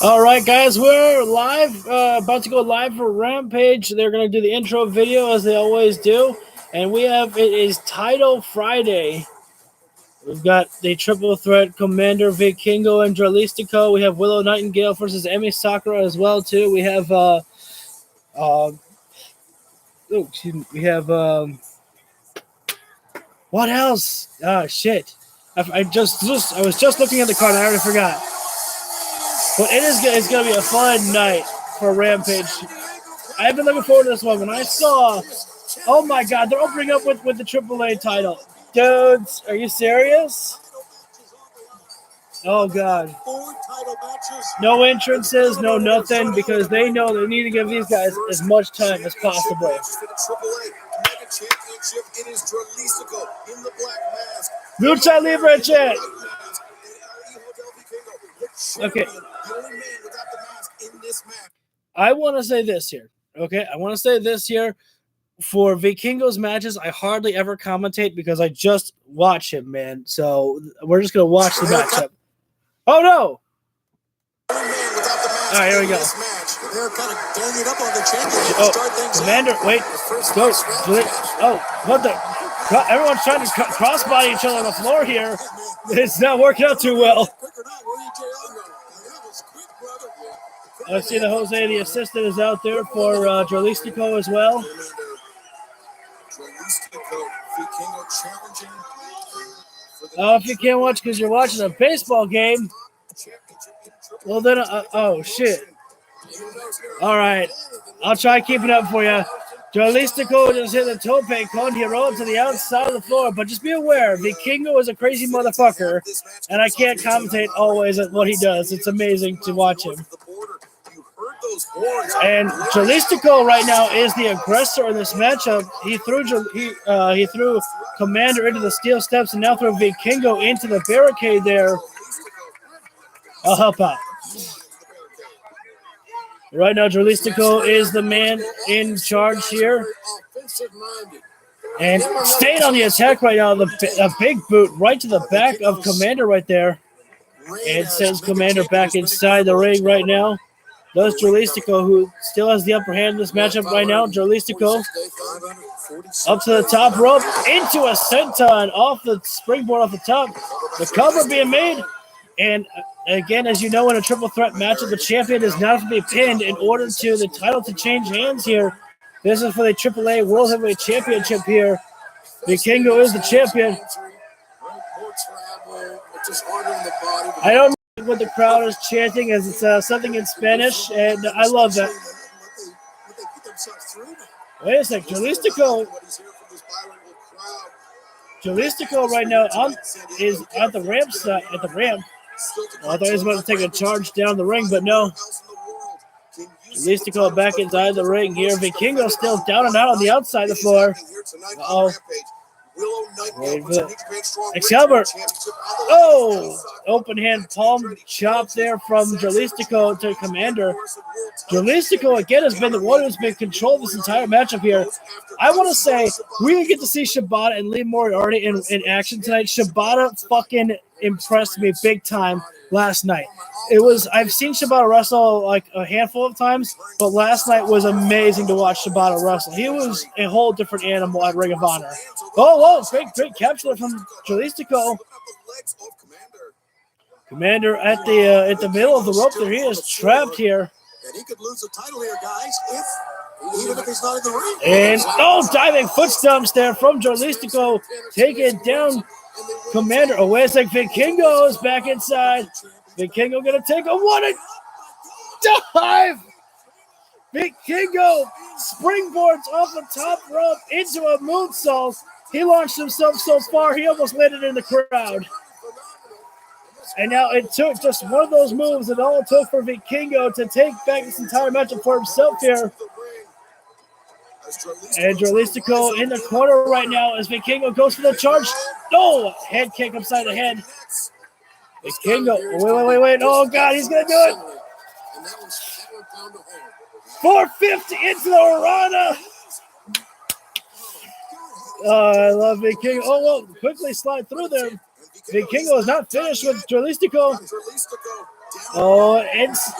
All right, guys, we're live, about to go live for Rampage. They're going to do the intro video as they always do. And it is Title Friday. We've got the triple threat Commander Vikingo and Dralistico. We have Willow Nightingale versus Emi Sakura as well, too. We have, what else? Oh, shit. I was just looking at the card and I already forgot. But it's going to be a fun night for Rampage. I've been looking forward to this one. When I saw, oh my God, they're opening up with the AAA title. Dudes, are you serious? Oh God. No entrances, no nothing, because they know they need to give these guys as much time as possible. Lucha Libre chat. Okay. I want to say this here. Okay, I want to say this here. For Vikingo's matches, I hardly ever commentate because I just watch him, man. So we're just gonna watch the matchup. Oh no! All right, here we go. Oh, Commander, wait, go. Oh, what the? Everyone's trying to crossbody each other on the floor here. It's not working out too well. I see the Jose, the assistant, is out there for Dralistico as well. If you can't watch because you're watching a baseball game, well then, oh shit. All right, I'll try keeping up for you. Dralistico just hit the tope con. He rolled to the outside of the floor, but just be aware, Vikingo is a crazy motherfucker, and I can't commentate always at what he does. It's amazing to watch him. And Dralistico right now is the aggressor in this matchup. He threw Commander into the steel steps and now threw Vikingo into the barricade there. I'll help out. Right now, Dralistico is the man in charge here. And staying on the attack right now, a big boot right to the back of Commander right there. And sends Commander back inside the ring right now. Does Dralistico, who still has the upper hand in this matchup right now. Dralistico up to the top rope, into a senton off the springboard off the top. The cover being made. And again, as you know, in a triple threat matchup, the champion does not have to be pinned in order to the title to change hands here. This is for the AAA World Heavyweight Championship here. Vikingo is the champion. I don't know what the crowd is chanting, as it's something in Spanish, and I love that. Wait a sec, Dralistico right now is at the ramp side, at the ramp. Well, I thought he was about to take a charge down the ring, but no. Dralistico back inside the ring here. Vikingo still down and out on the outside of the floor. Uh-oh. Excalibur. Oh, open hand palm chop there from Dralistico to Commander. Dralistico again has been the one who's been controlled this entire matchup here. I want to say we didn't get to see Shibata and Lee Moriarty in action tonight. Shibata fucking impressed me big time last night. I've seen Shibata wrestle like a handful of times, but last night was amazing to watch Shibata wrestle. He was a whole different animal at Ring of Honor. Oh, great capture from Dralistico. Commander at the middle of the rope there. He is trapped here. And he could lose the title here, guys, even if he's not in the ring. And diving foot stomps there from Dralistico, taking down Commander. Oh, wait a sec. Vikingo is back inside. Vikingo gonna take a one dive. Vikingo springboards off the top rope into a moonsault. He launched himself so far he almost landed in the crowd. And now it took just one of those moves that all it took for Vikingo to take back this entire matchup for himself here. And Dralistico in the corner right now as Vikingo goes for the charge. No! Head kick upside the head. Vikingo. Wait. Oh, God, he's going to do it. 450 into the Rana. Oh, I love Vikingo. Oh, well, quickly slide through there. Vikingo is not finished with Jalisco. Oh, it's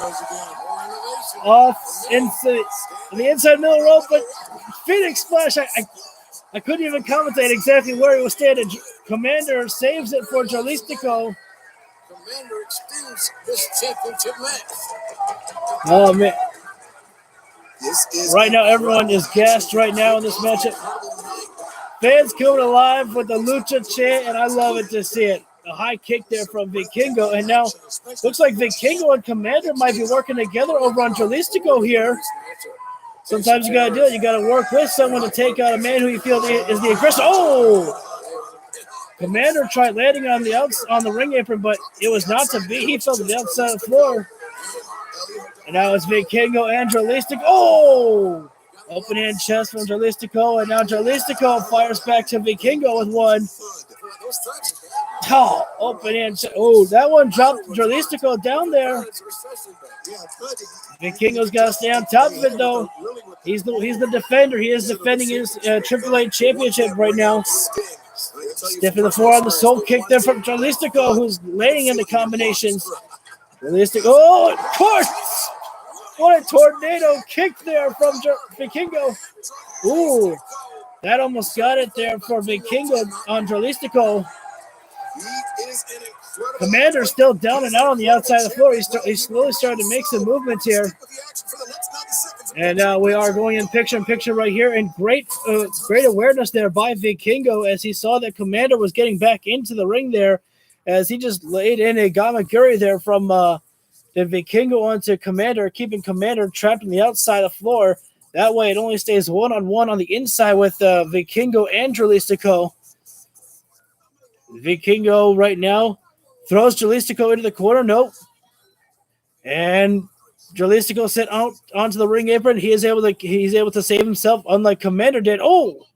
off into the inside middle rope, but Phoenix Splash. I couldn't even commentate exactly where he was standing. Commander saves it for Jalisco. Commander extends this championship match. Oh man! Right now, everyone is gassed right now in this matchup. Fans coming alive with the Lucha chant, and I love it to see it. A high kick there from Vikingo, and now looks like Vikingo and Commander might be working together over on Jalisco here. Sometimes you got to do it. You got to work with someone to take out a man who you feel is the aggressor. Oh! Commander tried landing on the ring apron, but it was not to be. He fell to the outside of the floor. And now it's Vikingo and Jalisco. Oh! Open hand chest from Jalisco, and now Jalisco fires back to Vikingo with one. Oh, open hand. Oh, that one dropped Jalisco down there. Vikingo's got to stay on top of it, though. He's the defender. He is defending his Triple H championship right now. Stiffing the floor on the soul kick there from Jalisco, who's laying in the combinations. Jalisco. Oh, of course. What a tornado kick there from Vikingo. Ooh, that almost got it there for Vikingo on Jalisco. Commander's still down and out on the outside of the floor. He's slowly starting to make some movements here. And we are going in picture right here. And great awareness there by Vikingo as he saw that Commander was getting back into the ring there, as he just laid in a Gamagiri there from the Vikingo onto Commander, keeping Commander trapped on the outside of the floor. That way it only stays one-on-one on the inside with Vikingo and Jalisco. Vikingo right now throws Jalisco into the corner. Nope. And Jalisco sent out onto the ring apron. He's able to save himself, unlike Commander did. Oh!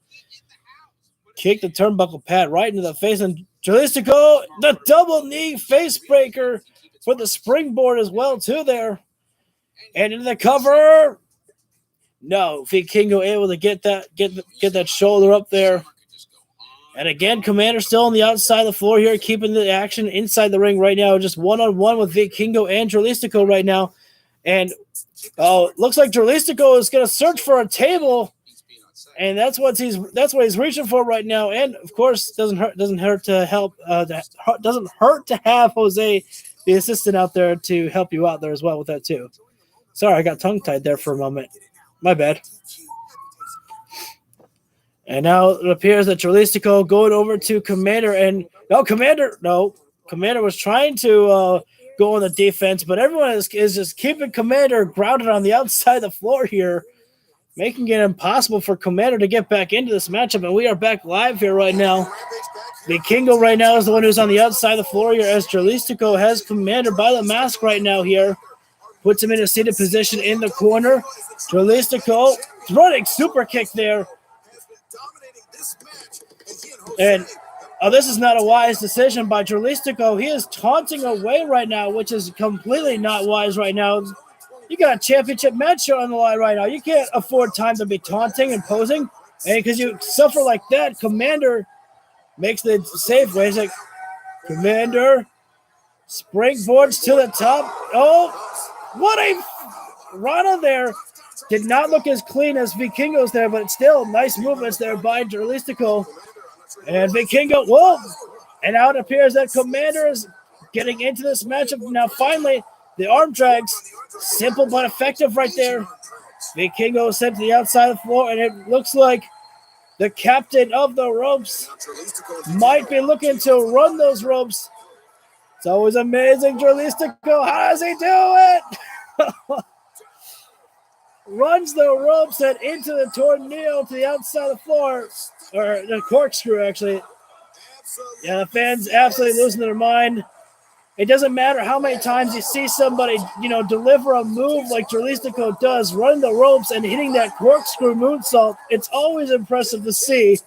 Kick the turnbuckle pad right into the face. And Jalisco, the double knee face breaker for the springboard as well, too, there. And into the cover. No, Vikingo able to get that shoulder up there. And again, Commander still on the outside of the floor here, keeping the action inside the ring right now. Just one-on-one with Vikingo and Jalisco right now. And looks like Jalisco is going to search for a table, and that's what he's reaching for right now. And of course, doesn't hurt to have Jose, the assistant, out there to help you out there as well with that too. Sorry, I got tongue-tied there for a moment. My bad. And now it appears that Jalisco going over to Commander, and Commander was trying to go on the defense, but everyone is just keeping Commander grounded on the outside of the floor here, making it impossible for Commander to get back into this matchup. And we are back live here right now. Vikingo right now is the one who's on the outside of the floor here, as Jalisco has Commander by the mask right now here. Puts him in a seated position in the corner. Jalisco running super kick there. And this is not a wise decision by Jalisco. He is taunting away right now, which is completely not wise right now. You got a championship match on the line right now. You can't afford time to be taunting and posing. And because you suffer like that, Commander makes the safe way. He's like, Commander springboards to the top. Oh, what a Rana there. Did not look as clean as Vikingo's there, but still nice movements there by Jalisco. And Vikingo, whoa! And now it appears that Commander is getting into this matchup. Now, finally, the arm drags. Simple but effective right there. Vikingo sent to the outside of the floor, and it looks like the captain of the ropes might be looking to run those ropes. It's always amazing, Jalisco. How does he do it? Runs the ropes and into the tornado to the outside of the floor. Or the corkscrew, actually. Yeah, the fans absolutely losing their mind. It doesn't matter how many times you see somebody, deliver a move like Jalisco does, running the ropes and hitting that corkscrew moonsault. It's always impressive to see.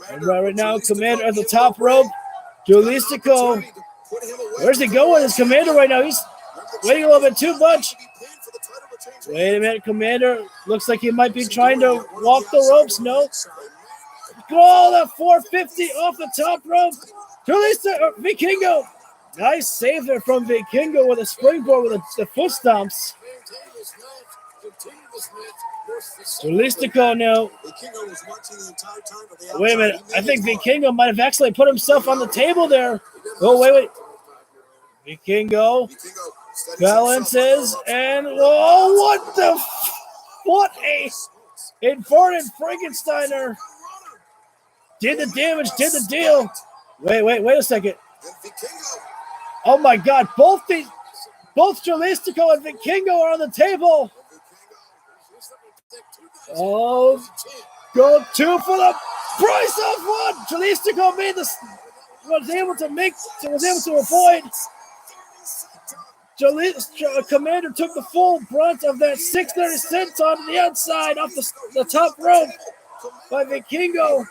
And right now, Commander at the top rope. Jalisco, where's he going? His Commander right now. He's waiting a little bit too much. Wait a minute, Commander. Looks like he might be trying to walk the ropes. No. Oh, that 450 off the top rope. Vikingo. Nice save there from Vikingo with a springboard with the foot stomps. Jalistico now. Wait a minute. I think Vikingo might have accidentally put himself on the table there. Oh, wait. Vikingo balances and what a inverted Frankensteiner. Did the damage, did the deal. Wait a second. Oh my God, both Jalistico and Vikingo are on the table. Oh, go 2 for the price of 1. Jalistico was able to avoid. Commander took the full brunt of that 630 senton on the outside off the top rope by Vikingo.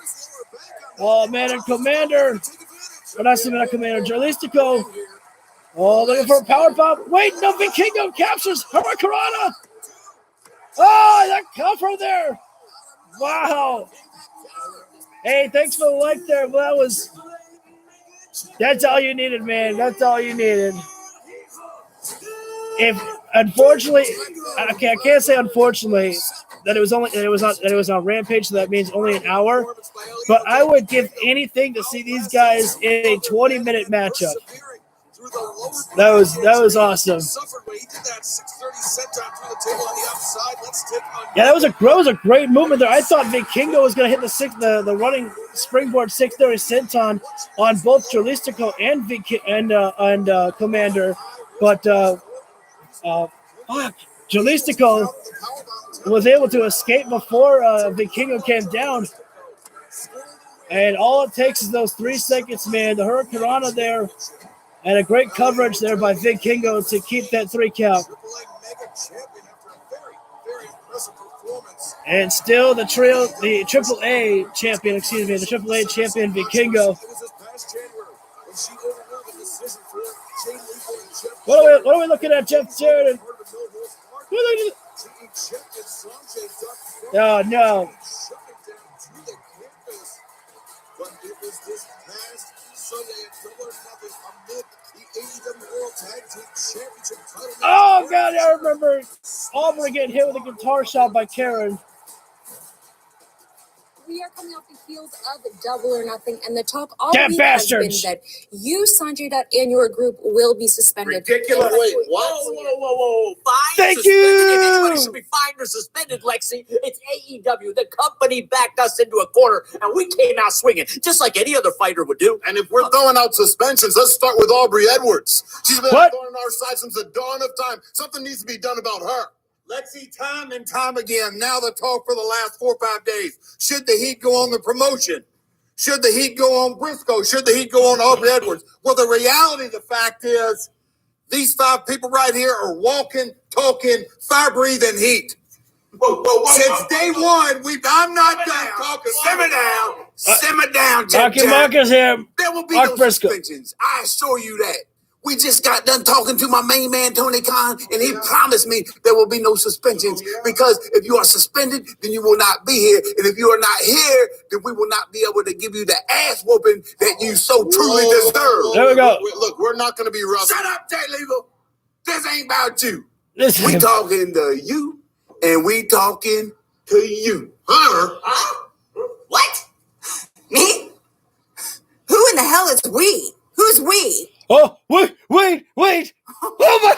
Oh man, and Commander, not Commander, Jalistico. Oh, looking for a power bomb. Wait, no, Vikingo captures Hurricanrana. Oh, that cover there. Wow. Hey, thanks for the like there. Well, that's all you needed, man. That's all you needed. Unfortunately, I can't say unfortunately that it was on Rampage, so that means only an hour. But I would give anything to see these guys in a 20-minute matchup. That was awesome. Yeah, that was a great movement there. I thought Vikingo was going to hit the running springboard 630 senton on both Jalistico and Commander, but Jalistico was able to escape before Vikingo came down. And all it takes is those 3 seconds, man. The Hurricanrana there, and a great coverage there by Vikingo to keep that 3 count. And still the AAA champion Vikingo. What are we looking at, Jeff Jarrett? Oh, no. Oh, God, I remember Aubrey getting hit with a guitar shot by Karen. We are coming off the heels of Double or Nothing, and the talk all week has been that you, Sanjay Dutt, and your group will be suspended. Ridiculous. Wait, what? Whoa. Fined? Thank suspended? you. If anybody should be fined or suspended, Lexi, it's AEW. The company backed us into a corner, and we came out swinging, just like any other fighter would do. And if we're throwing out suspensions, let's start with Aubrey Edwards. She's been on our side since the dawn of time. Something needs to be done about her. Lexi, time and time again, now the talk for the last 4 or 5 days. Should the heat go on the promotion? Should the heat go on Briscoe? Should the heat go on Aubrey Edwards? Well, the reality of the fact is these 5 people right here are walking, talking, fire-breathing heat. Whoa. Since day one, I'm not done talking. Simmer down, Jeff. Mark is here. There will be Mark no Briscoe. suspensions. I assure you that. We just got done talking to my main man, Tony Khan, and he promised me there will be no suspensions because if you are suspended, then you will not be here. And if you are not here, then we will not be able to give you the ass whooping that you so truly deserve. There we go. Look, we're not going to be rough. Shut up, Jay Legal. This ain't about you. We talking to you, and we talking to you. Her? What? Me? Who in the hell is we? Who's we? Oh, wait. Oh, my.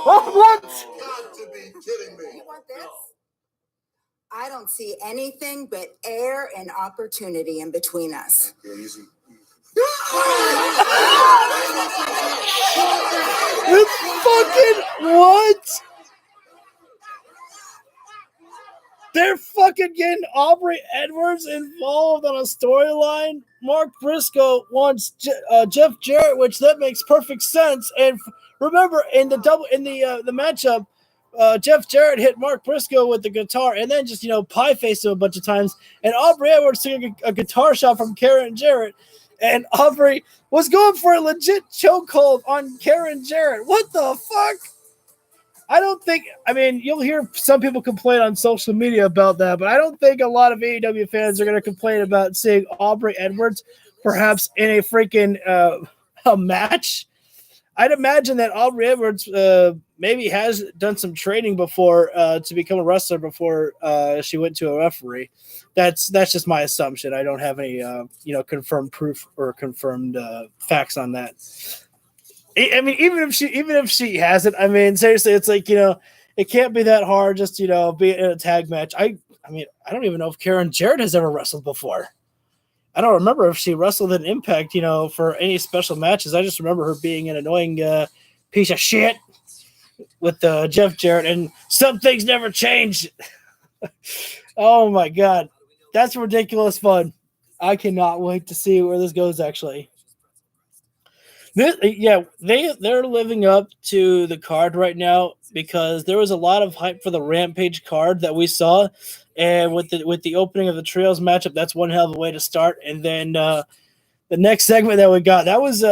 Oh, what? You got to be kidding me. You want this? I don't see anything but air and opportunity in between us. It's fucking what? They're fucking getting Aubrey Edwards involved on a storyline. Mark Briscoe wants Jeff Jarrett, which that makes perfect sense. And remember, in the matchup, Jeff Jarrett hit Mark Briscoe with the guitar, and then just pie faced him a bunch of times. And Aubrey Edwards took a guitar shot from Karen Jarrett, and Aubrey was going for a legit chokehold on Karen Jarrett. What the fuck? I don't think, I mean, you'll hear some people complain on social media about that, but I don't think a lot of AEW fans are going to complain about seeing Aubrey Edwards perhaps in a freaking a match. I'd imagine that Aubrey Edwards maybe has done some training before to become a wrestler before she went to a referee. That's just my assumption. I don't have any confirmed proof or confirmed facts on that. I mean, even if she hasn't, I mean, seriously, it's like, it can't be that hard just, be in a tag match. I mean, I don't even know if Karen Jarrett has ever wrestled before. I don't remember if she wrestled in Impact, for any special matches. I just remember her being an annoying piece of shit with Jeff Jarrett, and some things never change. Oh my God. That's ridiculous fun. I cannot wait to see where this goes, actually. They're living up to the card right now because there was a lot of hype for the Rampage card that we saw, and with the opening of the trios matchup, that's one hell of a way to start. And then the next segment that we got, that was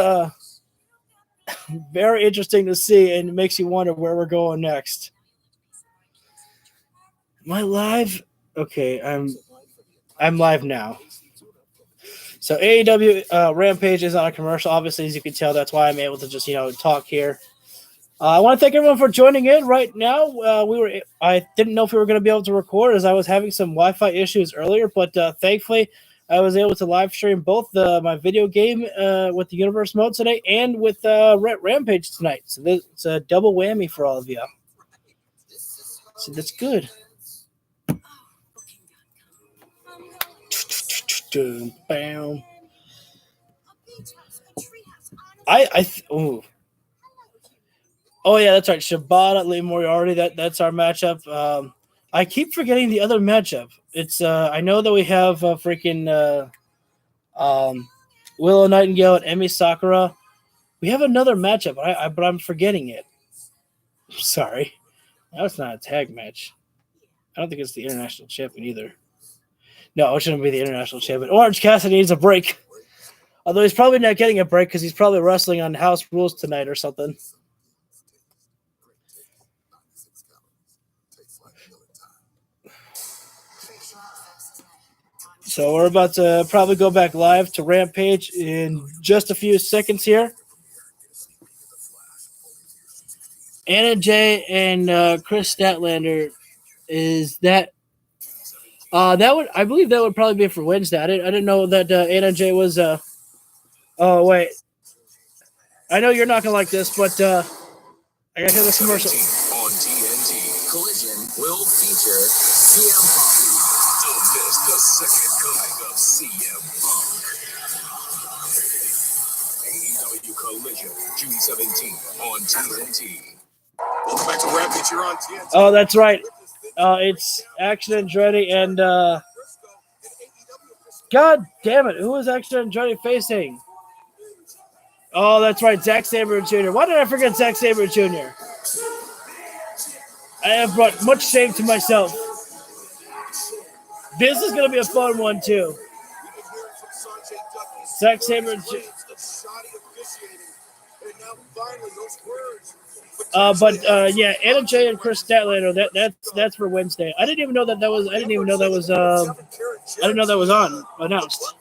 very interesting to see, and it makes you wonder where we're going next. Am I live? Okay, I'm live now. So AEW Rampage is on a commercial. Obviously, as you can tell, that's why I'm able to just talk here. I want to thank everyone for joining in right now. I didn't know if we were going to be able to record as I was having some Wi-Fi issues earlier, but thankfully I was able to live stream both my video game with the Universe mode today and with Rampage tonight. So it's a double whammy for all of you. So that's good. Bam. Oh yeah, that's right. Shibata, Lee Moriarty. That's our matchup. I keep forgetting the other matchup. It's I know that we have freaking Willow Nightingale and Emi Sakura. We have another matchup, but I'm forgetting it. Sorry, that's not a tag match. I don't think it's the international champion either. No, it shouldn't be the international champion. Orange Cassidy needs a break. Although he's probably not getting a break because he's probably wrestling on House Rules tonight or something. So we're about to probably go back live to Rampage in just a few seconds here. Anna Jay and Chris Statlander, is that... I believe that would probably be for Wednesday. I didn't know that Anna Jay was. Oh wait, I know you're not gonna like this, but I gotta hear this commercial. On TNT, Collision will feature CM Punk. Don't miss the second coming of CM Punk. AEW Collision, June 17th on TNT. Welcome back to Rampage. You're on TNT. Oh, that's right. It's Action Andretti and God damn it, who is Action Andretti facing? Oh, that's right, Zack Sabre Jr. Why did I forget Zack Sabre Jr.? I have brought much shame to myself. This is going to be a fun one, too. Zack Sabre Jr. Yeah, Anna Jay and Chris Statlander. That's for Wednesday. I didn't even know that was. I didn't know that was on announced.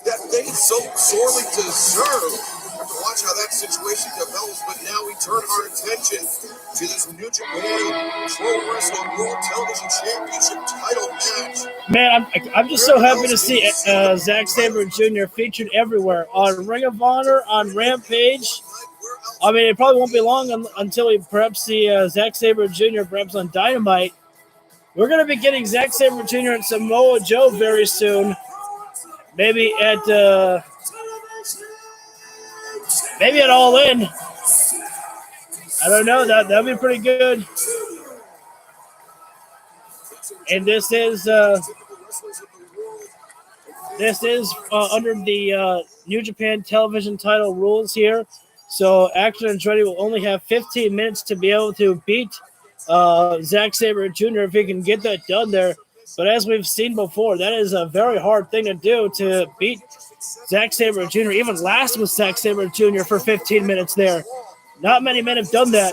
That they so sorely deserve. We have to watch how that situation develops. But now we turn our attention to this New Japan Pro Wrestling World Television Championship title match. Man, I'm just so happy to see Zack Sabre Jr. featured everywhere on Ring of Honor, on Rampage. I mean, it probably won't be long until we perhaps see Zack Sabre Jr. perhaps on Dynamite. We're going to be getting Zack Sabre Jr. and Samoa Joe very soon. Maybe at All In. I don't know. That'd be pretty good. And this is under the New Japan Television title rules here. So Action Andretti will only have 15 minutes to be able to beat Zack Sabre Jr. if he can get that done there. But as we've seen before, that is a very hard thing to do, to beat Zack Sabre Jr. Even last with Zack Sabre Jr. for 15 minutes there. Not many men have done that.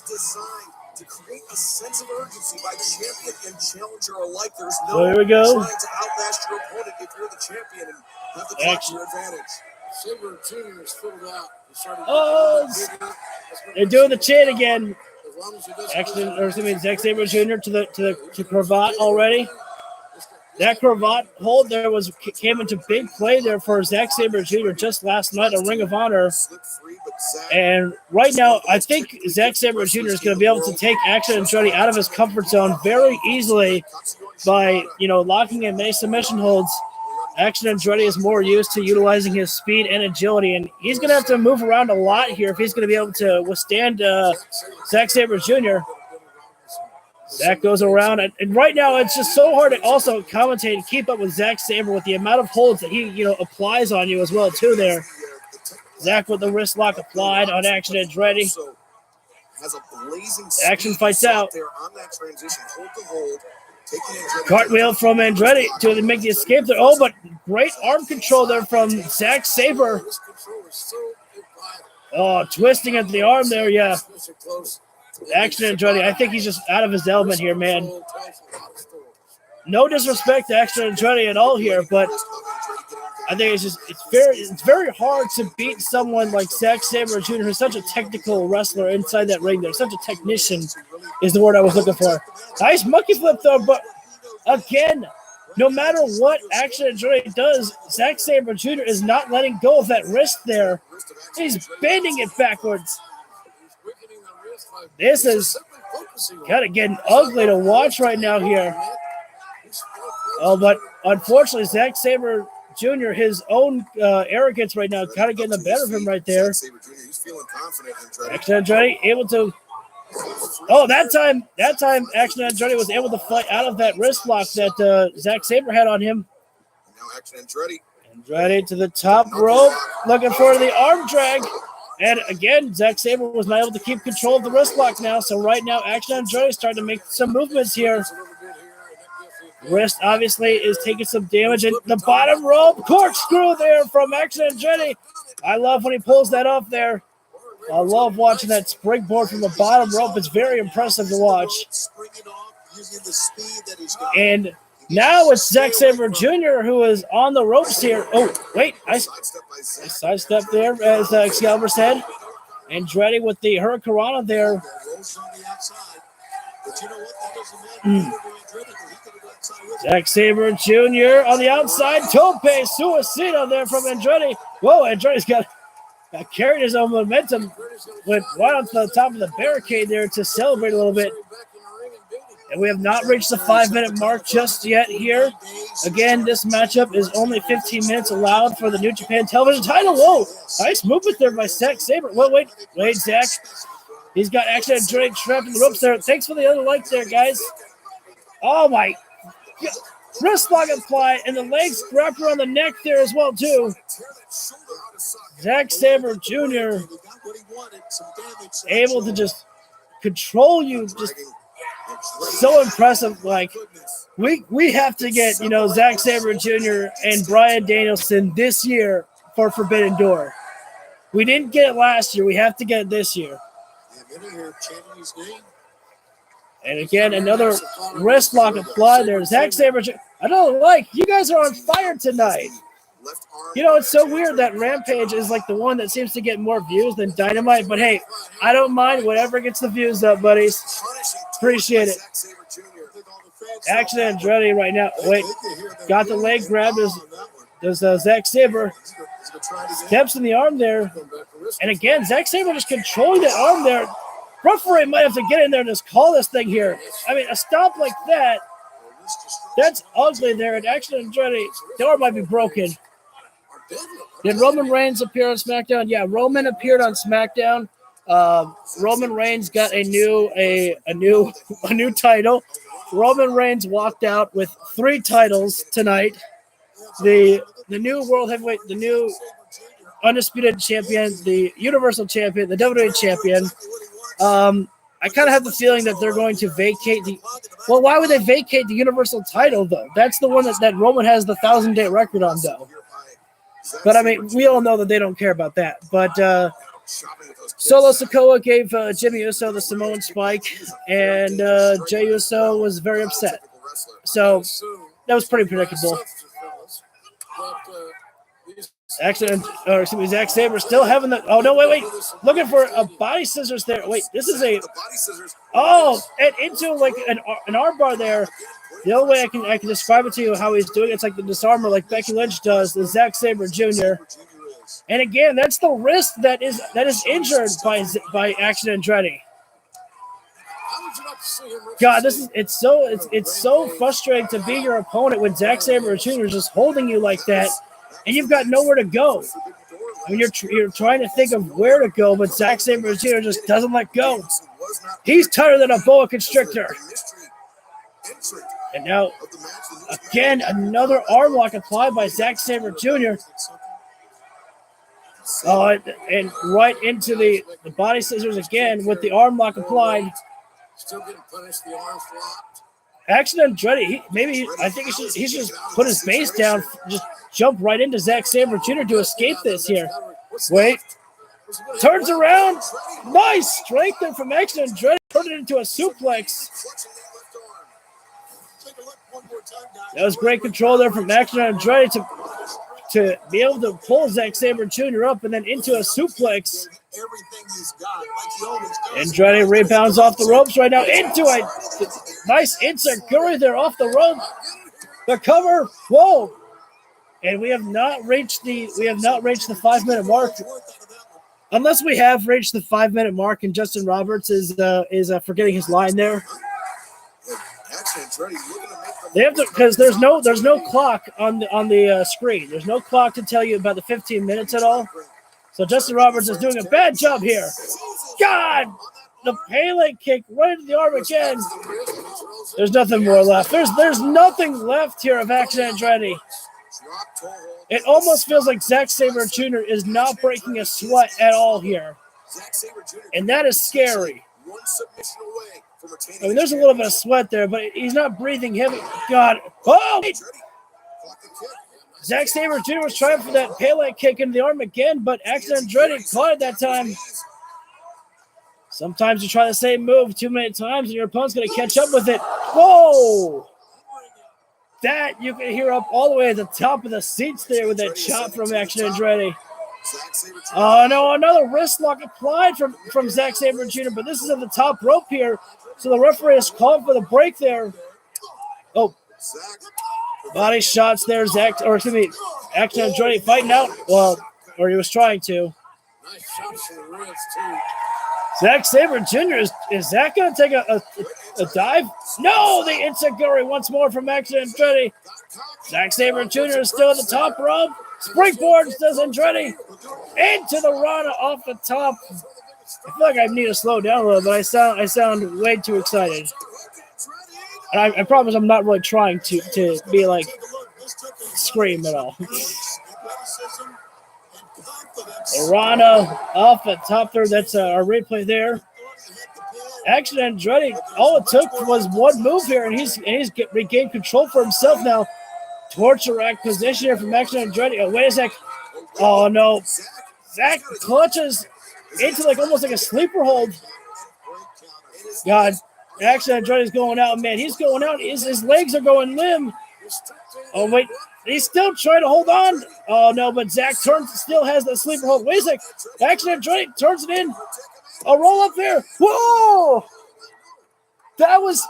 designed to create a sense of urgency by champion and challenger alike. There's So no here we go. trying to outlast your opponent if you're the champion and have the clock to your advantage. Sabre Jr. is filled out. Oh, they're doing the chant again. Zack Sabre Jr. to cravat already. That cravat hold there came into big play there for Zack Sabre Jr. just last night on Ring of Honor. And right now, I think Zack Sabre Jr. is going to be able to take Action Andretti out of his comfort zone very easily by, locking in many submission holds. Action Andretti is more used to utilizing his speed and agility, and he's going to have to move around a lot here if he's going to be able to withstand Zack Sabre Jr. Zack goes around, and right now it's just so hard to also commentate and keep up with Zack Sabre with the amount of holds that he, applies on you as well too. There, Zack with the wrist lock applied on Action Andretti. Action fights out. Cartwheel from Andretti to make the escape there. Oh, but great arm control there from Zack Sabre. Oh, twisting at the arm there, yeah. Action Andretti, I think he's just out of his element here, man. No disrespect to Action Andretti at all here, but I think it's very hard to beat someone like Zack Sabre Jr., who's such a technical wrestler inside that ring there. Such a technician is the word I was looking for. Nice monkey flip though, but again, no matter what Action Andretti does, Zack Sabre Jr. is not letting go of that wrist there. He's bending it backwards. This is kind of getting ugly to watch right now here. Oh, but unfortunately, Zack Sabre Jr., his own arrogance right now, kind of getting the better of him right there. Action Andretti able to. Oh, that time, Action Andretti was able to fight out of that wrist lock that Zack Sabre had on him. Andretti to the top rope, looking for the arm drag. And again, Zack Sabre was not able to keep control of the wrist lock now. So right now, Action Andretti is starting to make some movements here. Wrist obviously is taking some damage. And the bottom rope corkscrew there from Action Andretti. I love when he pulls that off there. I love watching that springboard from the bottom rope. It's very impressive to watch. And now it's Zack Sabre Jr. who is on the ropes here. Oh, wait. I sidestepped there, as Excalibur said. Andretti with the Hurricanrana there. Zack Sabre Jr. on the outside. Tope Suicida there from Andretti. Whoa, Andretti's got carried his own momentum. Went right onto the top of the barricade there to celebrate a little bit. And we have not reached the 5-minute mark just yet here. Again, this matchup is only 15 minutes allowed for the New Japan Television title. Whoa, nice movement there by Zack Sabre. Wait, Zack. He's got Action Andretti trapped in the ropes there. Thanks for the other like there, guys. Oh, my God. Wrist lock applied, and the legs wrapped around the neck there as well, too. Zack Sabre Jr. able to just control you, just so impressive. Like, we have to get, Zack Sabre Jr. and Bryan Danielson this year for Forbidden Door. We didn't get it last year. We have to get it this year. And again, another wrist lock applied there. Zack Sabre Jr. I don't like, you guys are on fire tonight. It's so weird that Rampage is like the one that seems to get more views than Dynamite. But hey, I don't mind. Whatever gets the views up, buddies. Appreciate it. Action Andretti right now. Wait, got the leg grabbed. Does Zack Sabre. Steps in the arm there. And again, Zack Sabre just controlling that arm there. Referee might have to get in there and just call this thing here. I mean, a stomp like that, that's ugly there. And Action Andretti, the arm might be broken. Did Roman Reigns appear on SmackDown? Yeah, Roman appeared on SmackDown. Roman Reigns got a new title. Roman Reigns walked out with 3 titles tonight. The new World Heavyweight, the new Undisputed Champion, the Universal Champion, the WWE Champion. I kind of have the feeling that they're going to vacate well, why would they vacate the Universal title, though? That's the one that Roman has the 1,000-day record on, though. But, I mean, we all know that they don't care about that. But Solo Sikoa gave Jimmy Uso the Samoan spike, and Jey Uso was very upset. So that was pretty predictable. Zack Sabre still having the. Oh no! Wait! Looking for a body scissors there. Wait, this is a. Oh, and into like an armbar there. The only way I can describe it to you how he's doing it's like the disarmer, like Becky Lynch does, the Zack Sabre Jr. And again, that's the wrist that is injured by Action Andretti. God, it's so frustrating to be your opponent when Zack Sabre Jr. is just holding you like that, and you've got nowhere to go. I mean, you're trying to think of where to go, but Zack Sabre Jr. just doesn't let go. He's tighter than a boa constrictor. And now, again, another arm lock applied by Zack Sabre Jr. And right into the body scissors again with the arm lock applied. Still getting punished. The arms flopped. Action Andretti, I think he should just put his base down, just jump right into Zack Sabre Jr. to escape this here. Wait. Turns around. Nice strength there from Action Andretti. Turned it into a suplex. That was great control there from Action Andretti to be able to pull Zack Sabre Jr. up and then into a suplex. Andretti rebounds off the ropes right now into a nice enziguri there off the rope. The cover. Whoa. And we have not reached the 5-minute mark. Unless we have reached the 5-minute mark and Justin Roberts is forgetting his line there. They have to, because there's no clock on the screen. There's no clock to tell you about the 15 minutes at all. So Justin Roberts is doing a bad job here. God, the Pele kick right into the arm again. There's nothing more left. There's nothing left here of Action Andretti. It almost feels like Zack Sabre Jr. is not breaking a sweat at all here, and that is scary. I mean, there's a little bit of sweat there, but he's not breathing heavy. God. Oh! Zack Sabre Jr. was trying for that Pele kick into the arm again, but Action Andretti caught it that time. Sometimes you try the same move too many times, and your opponent's going to catch up with it. Whoa! That you can hear up all the way at the top of the seats there with that chop from Action Andretti. Oh, no, another wrist lock applied from Zack Sabre Jr., but this is at the top rope here, so the referee is called for the break there. Oh, body shots there, Action Andretti fighting out. Well, or he was trying to. Nice shots to the ribs, too. Zack Sabre Jr., is that going to take a dive? No, the enziguri once more from Action Andretti. Zack Sabre Jr. is still at the top rope. Springboard does Andretti into the Rana off the top. I feel like I need to slow down a little bit. I sound way too excited. And I promise I'm not really trying to be like scream at all. Rana off the top there. That's our replay there. Action Andretti, all it took was one move here, and he's regained control for himself now. Torture rack position here from Action Andretti. Oh, wait a sec. Oh, no. Zach clutches into almost like a sleeper hold. God, Action Andretti's going out, man. He's going out. His legs are going limb. Oh, wait. He's still trying to hold on. Oh, no, but Zach still has the sleeper hold. Wait a sec. Action Andretti turns it in. A roll up there. Whoa! That was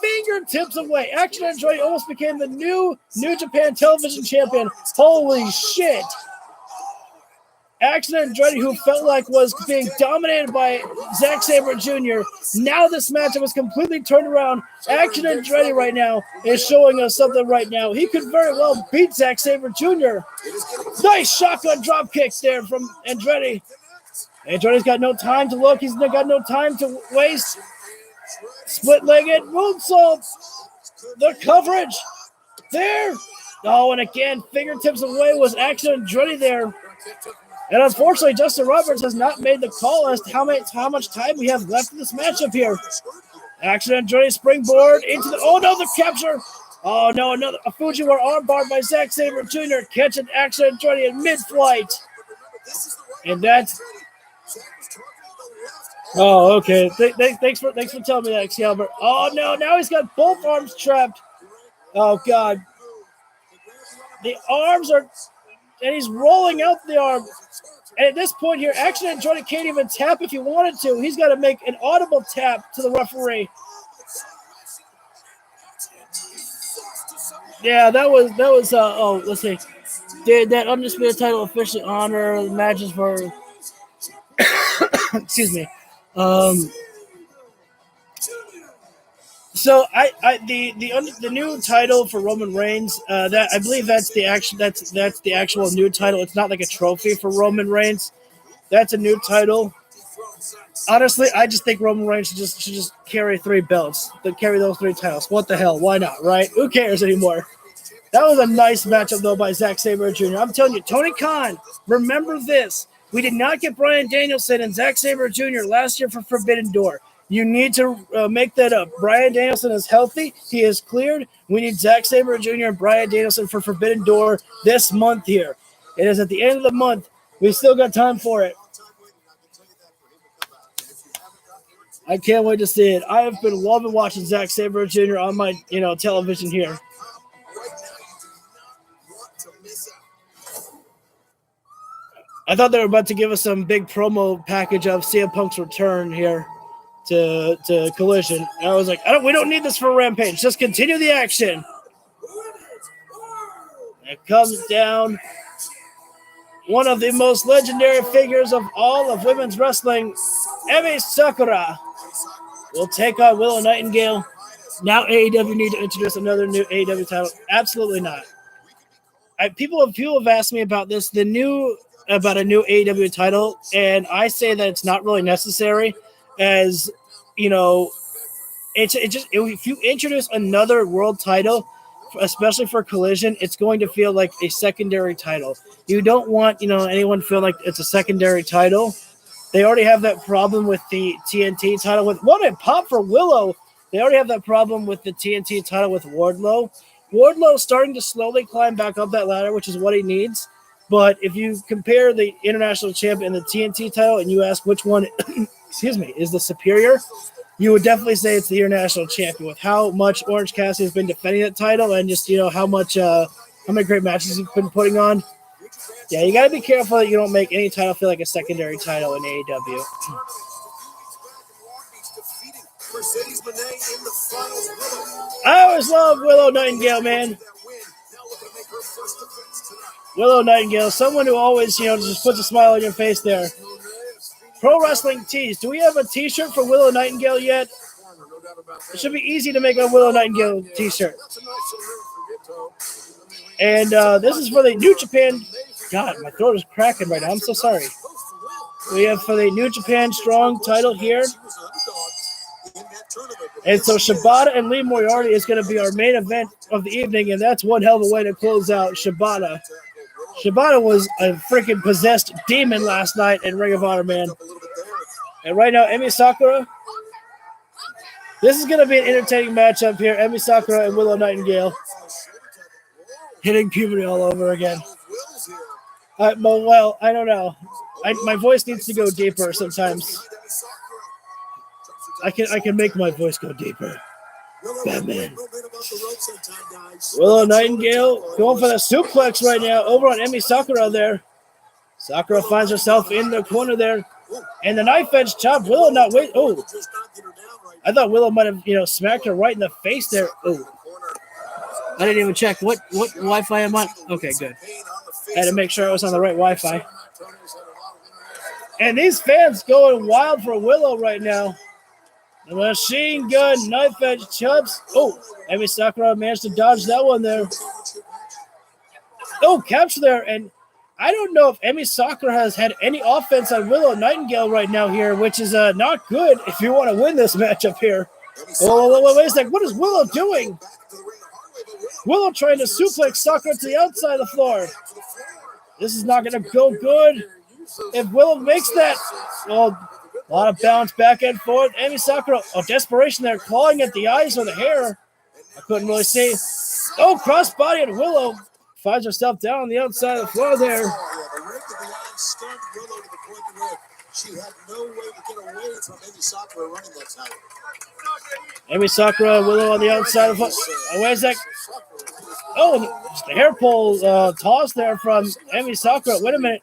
fingertips away. Action Andretti almost became the new New Japan Television Champion. Holy shit. Action Andretti, who felt like was being dominated by Zack Sabre Jr. Now this matchup was completely turned around. Action Andretti right now is showing us something right now. He could very well beat Zack Sabre Jr. Nice shotgun drop kick there from Andretti. Andretti's got no time to look. He's got no time to waste. Split-legged moonsault. The coverage. There. Oh, and again, fingertips away was Action Andretti there. And unfortunately, Justin Roberts has not made the call as to how much time we have left in this matchup here. Action Andretti springboard into the... Oh, no, the capture. Oh, no, a Fujiwara armbar by Zack Sabre Jr. catching Action Andretti in mid-flight. And that's... Oh, okay. Thanks for telling me that, Excalibur. Oh no! Now he's got both arms trapped. Oh god, the arms are, and he's rolling out the arm. And at this point here, Action and Jordan can't even tap if he wanted to. He's got to make an audible tap to the referee. Yeah, that was. Oh, let's see. Did that undisputed title officially honor the matches for? Excuse me. So the new title for Roman Reigns, that I believe that's the actual new title. It's not like a trophy for Roman Reigns. That's a new title. Honestly, I just think Roman Reigns should just carry 3 belts. Carry those 3 titles. What the hell? Why not? Right? Who cares anymore? That was a nice matchup though by Zack Sabre Jr. I'm telling you, Tony Khan, remember this. We did not get Bryan Danielson and Zack Sabre Jr. last year for Forbidden Door. You need to make that up. Bryan Danielson is healthy. He is cleared. We need Zack Sabre Jr. and Bryan Danielson for Forbidden Door this month here. It is at the end of the month. We still got time for it. I can't wait to see it. I have been loving watching Zack Sabre Jr. on my television here. I thought they were about to give us some big promo package of CM Punk's return here to Collision. And I was like, we don't need this for Rampage. Just continue the action. It comes down. One of the most legendary figures of all of women's wrestling, Emi Sakura, will take on Willow Nightingale. Now AEW need to introduce another new AEW title. Absolutely not. People have asked me about this. About a new AEW title, and I say that it's not really necessary, as if you introduce another world title, especially for Collision, it's going to feel like a secondary title. You don't want anyone to feel like it's a secondary title. They already have that problem with the TNT title. With what a pop for Willow! They already have that problem with the TNT title with Wardlow. Wardlow's starting to slowly climb back up that ladder, which is what he needs. But if you compare the international champion and the TNT title and you ask which one is the superior, you would definitely say it's the international champion, with how much Orange Cassidy has been defending that title and just how many great matches he's been putting on. Yeah, you got to be careful that you don't make any title feel like a secondary title in AEW. I always love Willow Nightingale, man. Willow Nightingale, someone who always, just puts a smile on your face there. Pro Wrestling Tees. Do we have a T-shirt for Willow Nightingale yet? It should be easy to make a Willow Nightingale T-shirt. And this is for the New Japan. God, my throat is cracking right now. I'm so sorry. We have for the New Japan Strong title here. And so Shibata and Lee Moriarty is going to be our main event of the evening, and that's one hell of a way to close out Shibata. Shibata was a freaking possessed demon last night in Ring of Honor, man. And right now, Emi Sakura. This is going to be an entertaining matchup here. Emi Sakura and Willow Nightingale. Hitting puberty all over again. Well, I don't know. My voice needs to go deeper sometimes. I can make my voice go deeper. Batman. Willow Nightingale going for the suplex right now over on Emi Sakura there. Sakura finds herself in the corner there. And the knife edge chop. Willow not wait. Oh. I thought Willow might have, smacked her right in the face there. Oh. I didn't even check. What Wi-Fi am I on? Okay, good. I had to make sure I was on the right Wi-Fi. And these fans going wild for Willow right now. The machine gun knife edge chops. Oh, Emi Sakura managed to dodge that one there. Oh, capture there. And I don't know if Emi Sakura has had any offense on Willow Nightingale right now here, which is not good if you want to win this matchup here. Oh, wait a second. What is Willow doing? Willow trying to suplex Sakura to the outside of the floor. This is not going to go good. If Willow makes that, well, a lot of bounce back and forth. Emi Sakura, desperation there, clawing at the eyes or the hair. I couldn't really see. Oh, crossbody, and Willow finds herself down on the outside of the floor there. She had no way to get away from Emi Sakura running that title. Emi Sakura, Willow on the outside of where's that? Oh, the hair pull toss there from Emi Sakura. Wait a minute.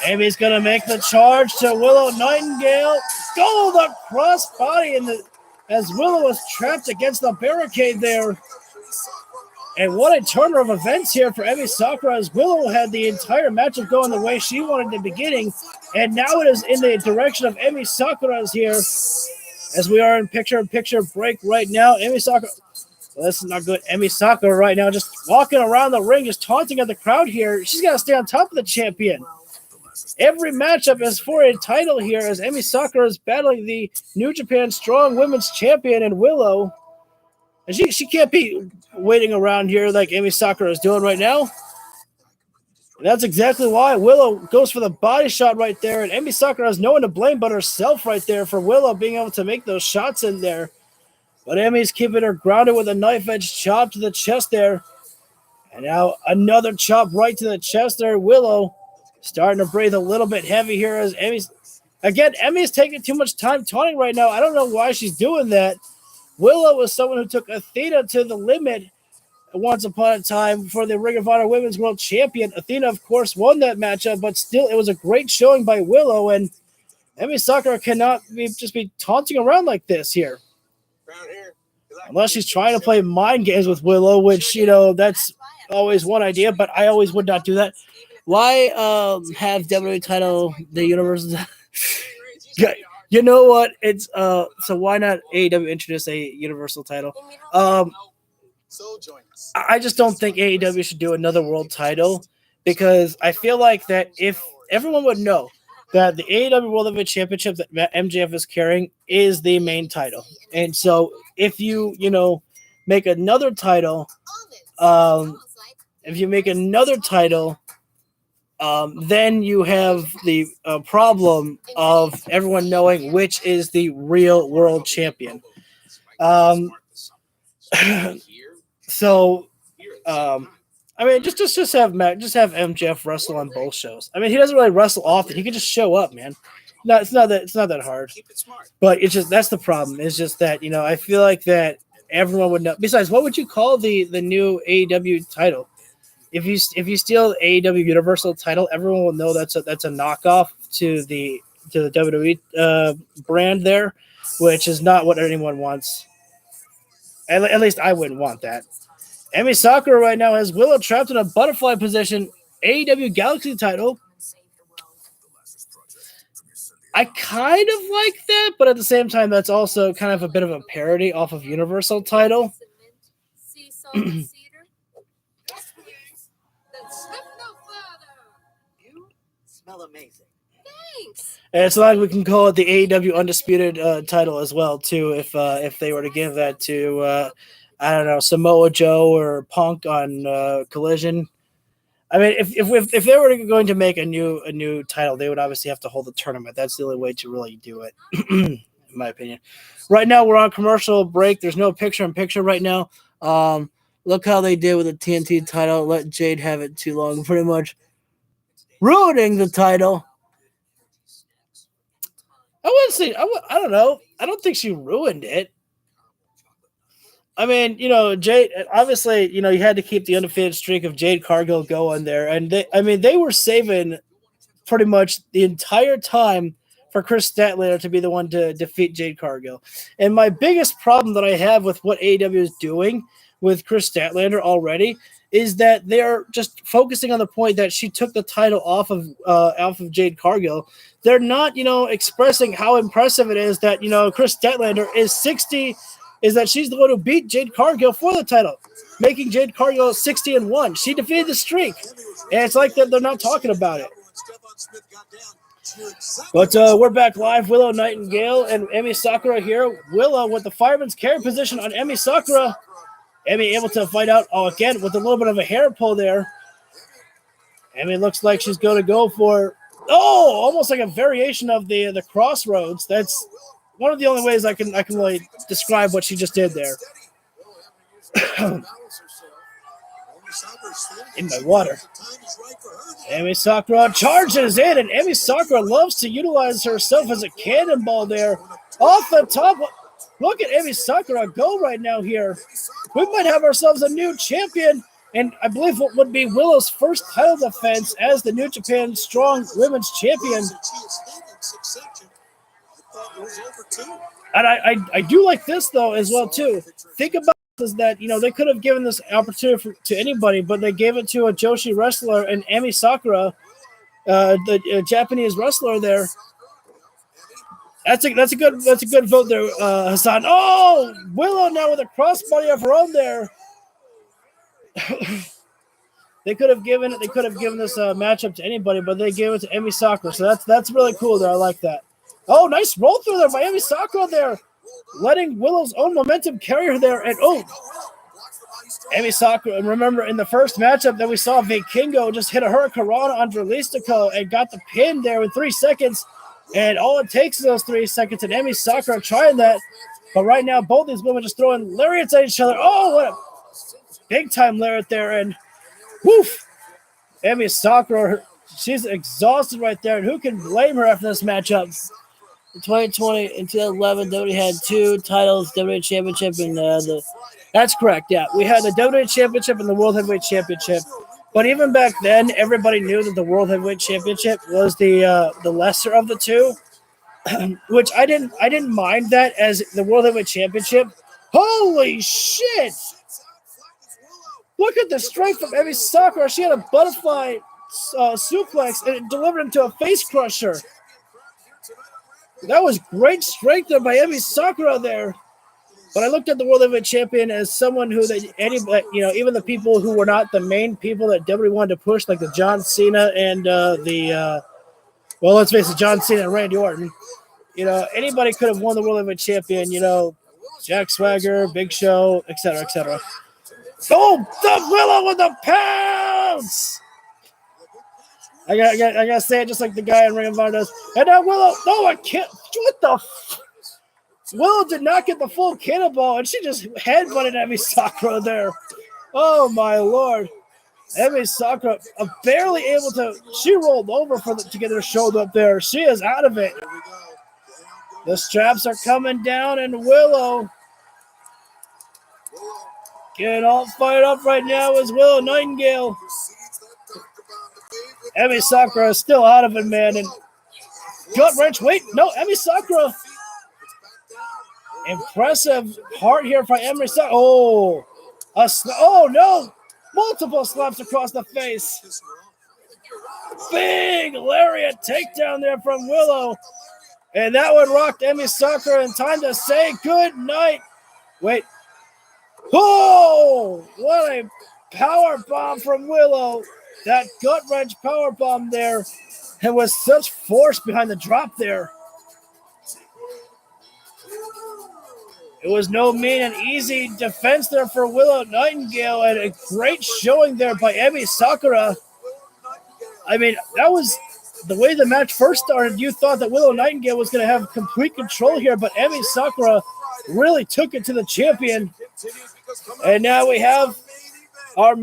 Emi's going to make the charge to Willow Nightingale. Go the cross body as Willow is trapped against the barricade there. And what a turn of events here for Emi Sakura, as Willow had the entire matchup going the way she wanted in the beginning. And now it is in the direction of Emi Sakura's here, as we are in picture-in-picture break right now. Emi Sakura, well, this is not good. Emi Sakura right now just walking around the ring, just taunting at the crowd here. She's got to stay on top of the champion. Every matchup is for a title here, as Emi Sakura is battling the New Japan Strong Women's Champion in Willow. And she can't be waiting around here like Emi Sakura is doing right now. And that's exactly why Willow goes for the body shot right there. And Emi Sakura has no one to blame but herself right there for Willow being able to make those shots in there. But Emi's keeping her grounded with a knife-edge chop to the chest there. And now another chop right to the chest there. Willow starting to breathe a little bit heavy here as Emi's taking too much time taunting right now. I don't know why she's doing that. Willow was someone who took Athena to the limit once upon a time for the Ring of Honor Women's World Champion. Athena, of course, won that matchup, but still, it was a great showing by Willow, and Emi Sakura cannot just be taunting around like this here. Unless she's trying to play mind games with Willow, which, that's always one idea, but I always would not do that. Why have WWE title the Universal? You know what? It's so why not AEW introduce a Universal title? I just don't think AEW should do another world title, because I feel like that if everyone would know that the AEW World Heavyweight Championship that MJF is carrying is the main title, and so if you make another title, then you have the problem of everyone knowing which is the real world champion. Just have MJF wrestle on both shows. I mean, he doesn't really wrestle often. He can just show up, man. No, it's not that hard. But it's just that's the problem. It's just that I feel like that everyone would know. Besides, what would you call the new AEW title? If you steal the AEW Universal title, everyone will know that's a knockoff to the WWE brand there, which is not what anyone wants. At least I wouldn't want that. Emi Sakura right now has Willow trapped in a butterfly position. AEW Galaxy title. I kind of like that, but at the same time, that's also kind of a bit of a parody off of Universal title. Smell amazing. Thanks. And it's like we can call it the AEW Undisputed title as well, too, if they were to give that to, I don't know, Samoa Joe or Punk on Collision. I mean, if they were going to make a new title, they would obviously have to hold the tournament. That's the only way to really do it, in my opinion. Right now, we're on commercial break. There's no picture-in-picture right now. Look how they did with the TNT title. Let Jade have it too long, pretty much ruining the title. I wouldn't say, I don't know. I don't think she ruined it. I mean, Jade, obviously, you had to keep the undefeated streak of Jade Cargill going there. And they were saving pretty much the entire time for Chris Statlander to be the one to defeat Jade Cargill. And my biggest problem that I have with what AEW is doing with Chris Statlander already is that they're just focusing on the point that she took the title off of Jade Cargill. They're not, expressing how impressive it is that, Chris Statlander is 60, is that she's the one who beat Jade Cargill for the title, making Jade Cargill 60-1. She defeated the streak. And it's like that they're not talking about it. But we're back live. Willow Nightingale and Emi Sakura here. Willow with the fireman's carry position on Emi Sakura. Emi able to fight out, again, with a little bit of a hair pull there. Emi looks like she's going to go for, almost like a variation of the crossroads. That's one of the only ways I can really describe what she just did there. In my water. Emi Sakura charges in, and Emi Sakura loves to utilize herself as a cannonball there. Off the top. Look at Emi Sakura go right now here. We might have ourselves a new champion, and I believe what would be Willow's first title defense as the New Japan Strong Women's Champion. And I do like this, though, as well, too. Think about this, that, they could have given this opportunity to anybody, but they gave it to a Joshi wrestler and Emi Sakura, the Japanese wrestler there. That's a good vote there, Hassan. Oh, Willow now with a crossbody of her own there. They could have given this matchup to anybody, but they gave it to Emi Sakura. So that's really cool there. I like that. Oh, nice roll through there by Emi Sakura there, letting Willow's own momentum carry her there. And Emi Sakura. And remember, in the first matchup that we saw, Vikingo just hit a Hurricanrana on Dralistico and got the pin there in 3 seconds. And all it takes is those 3 seconds, and Emi Sakura trying that. But right now, both these women just throwing lariats at each other. Oh, what a big-time lariat there. And woof, Emi Sakura, she's exhausted right there. And who can blame her after this matchup? In 2020 and 2011, WWE had 2 titles, WWE Championship and that's correct, yeah. We had the WWE Championship and the World Heavyweight Championship. But even back then, everybody knew that the World Heavyweight Championship was the lesser of the two, which I didn't mind that as the World Heavyweight Championship. Holy shit! Look at the strength of Emi Sakura. She had a butterfly suplex and it delivered into a face crusher. That was great strength there by Emi Sakura there. But I looked at the World Heavyweight Champion as someone who even the people who were not the main people that WWE wanted to push, like the John Cena and let's face it, John Cena and Randy Orton. Anybody could have won the World Heavyweight Champion. Jack Swagger, Big Show, etc., etc. Oh, the Willow with the pounce! I gotta say it just like the guy in Ring of Honor does. And now Willow, no, I can't. What the? Willow did not get the full cannonball, and she just headbutted Emi Sakura there. Oh, my Lord. Emi Sakura barely able to – she rolled over to get her shoulder up there. She is out of it. The straps are coming down, and Willow getting all fired up right now is Willow Nightingale. Emi Sakura is still out of it, man. And gut wrench. Wait, no, Emi Sakura – impressive heart here from Emi Sakura. Oh, no. Multiple slaps across the face. Big lariat takedown there from Willow. And that one rocked Emi Sakura in time to say good night. Wait. Oh, what a power bomb from Willow. That gut wrench power bomb there. And with such force behind the drop there. It was no mean and easy defense there for Willow Nightingale, and a great showing there by Emi Sakura. I mean, that was the way the match first started. You thought that Willow Nightingale was going to have complete control here, but Emi Sakura really took it to the champion. And now we have our...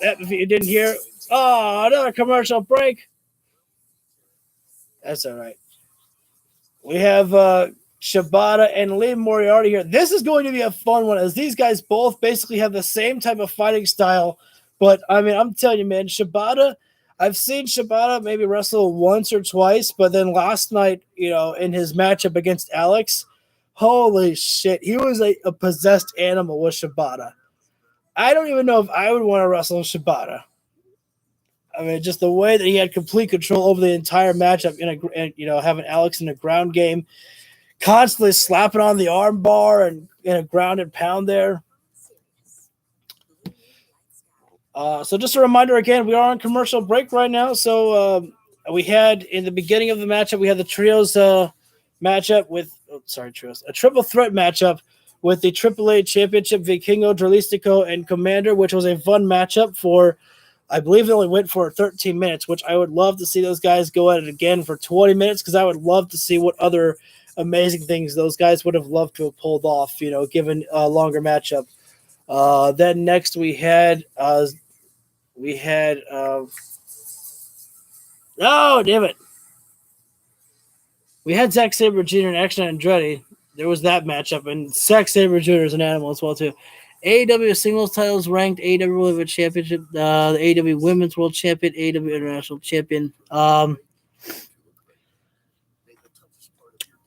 If you didn't hear... Oh, another commercial break. That's all right. We have Shibata and Lee Moriarty here. This is going to be a fun one, as these guys both basically have the same type of fighting style. But, I mean, I'm telling you, man, Shibata, I've seen Shibata maybe wrestle once or twice, but then last night, in his matchup against Alex, holy shit, he was a possessed animal with Shibata. I don't even know if I would want to wrestle Shibata. I mean, just the way that he had complete control over the entire matchup, having Alex in a ground game, constantly slapping on the arm bar and in a ground and pound there. So just a reminder again, we are on commercial break right now. So we had in the beginning of the matchup, we had the trios matchup with, a triple threat matchup with the AAA Championship, Vikingo, Dralistico, and Commander, which was a fun matchup for. I believe it only went for 13 minutes, which I would love to see those guys go at it again for 20 minutes, because I would love to see what other amazing things those guys would have loved to have pulled off, given a longer matchup. Then next we had oh, damn it. We had Zack Sabre Jr. and Action Andretti. There was that matchup, and Zack Sabre Jr. is an animal as well too. AEW singles titles ranked: AEW World Heavyweight Championship, the AEW Women's World Champion, AEW International Champion.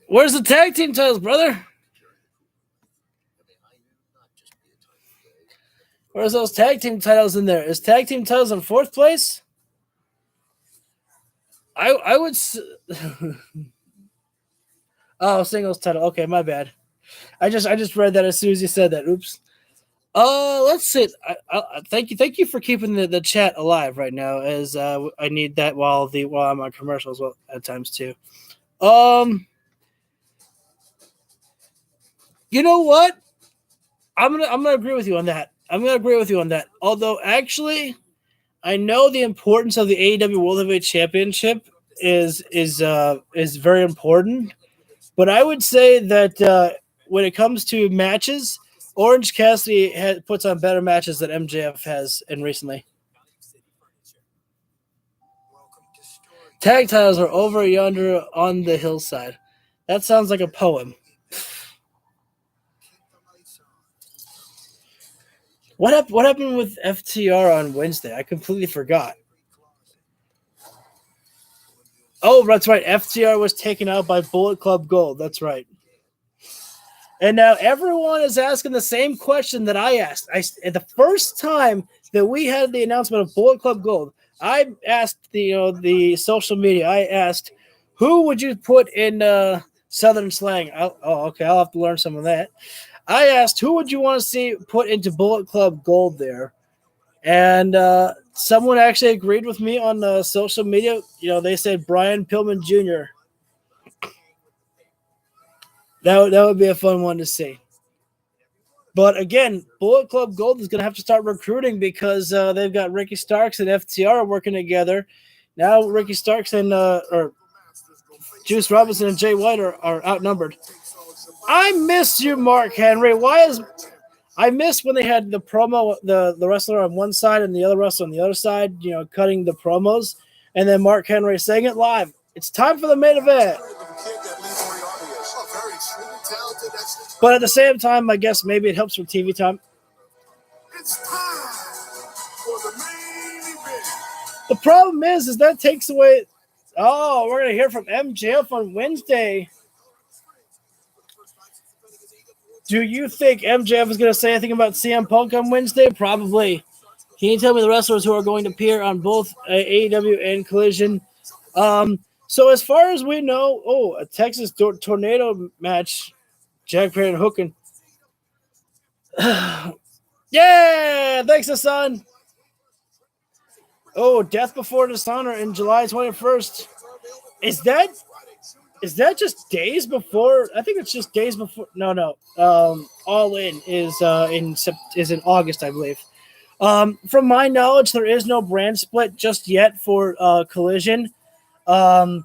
Where's the tag team titles, brother? Where's those tag team titles in there? Is tag team titles in fourth place? I would. Oh, singles title. Okay, my bad. I just read that as soon as you said that. Oops. Let's see. Thank you for keeping the chat alive right now, as I need that while I'm on commercials at times too. You know what? I'm gonna agree with you on that. Although actually, I know the importance of the AEW World Heavyweight Championship is very important, but I would say that when it comes to matches, Orange Cassidy puts on better matches than MJF has in recently. Tag titles are over yonder on the hillside. That sounds like a poem. What happened with FTR on Wednesday? I completely forgot. Oh, that's right. FTR was taken out by Bullet Club Gold. That's right. And now everyone is asking the same question that I asked. The first time that we had the announcement of Bullet Club Gold, I asked the social media. I asked, who would you put in Southern slang? Okay, I'll have to learn some of that. I asked, who would you want to see put into Bullet Club Gold there? And someone actually agreed with me on social media. They said Brian Pillman Jr. That would be a fun one to see. But again, Bullet Club Gold is going to have to start recruiting because they've got Ricky Starks and FTR working together. Now Ricky Starks and or Juice Robinson and Jay White are outnumbered. I miss you, Mark Henry. I miss when they had the promo, the wrestler on one side and the other wrestler on the other side, cutting the promos, and then Mark Henry saying it live. It's time for the main event. But at the same time, I guess maybe it helps for TV time. It's time for the main event. The problem is that takes away. Oh, we're going to hear from MJF on Wednesday. Do you think MJF is going to say anything about CM Punk on Wednesday? Probably. Can you tell me the wrestlers who are going to appear on both AEW and Collision? So as far as we know, a Texas Tornado match, Jack Perry and Hookin. Yeah, thanks, Hassan. Death Before Dishonor in July 21st. Is that just days before? I think it's just days before. No. All In is in August, I believe. From my knowledge, there is no brand split just yet for Collision. No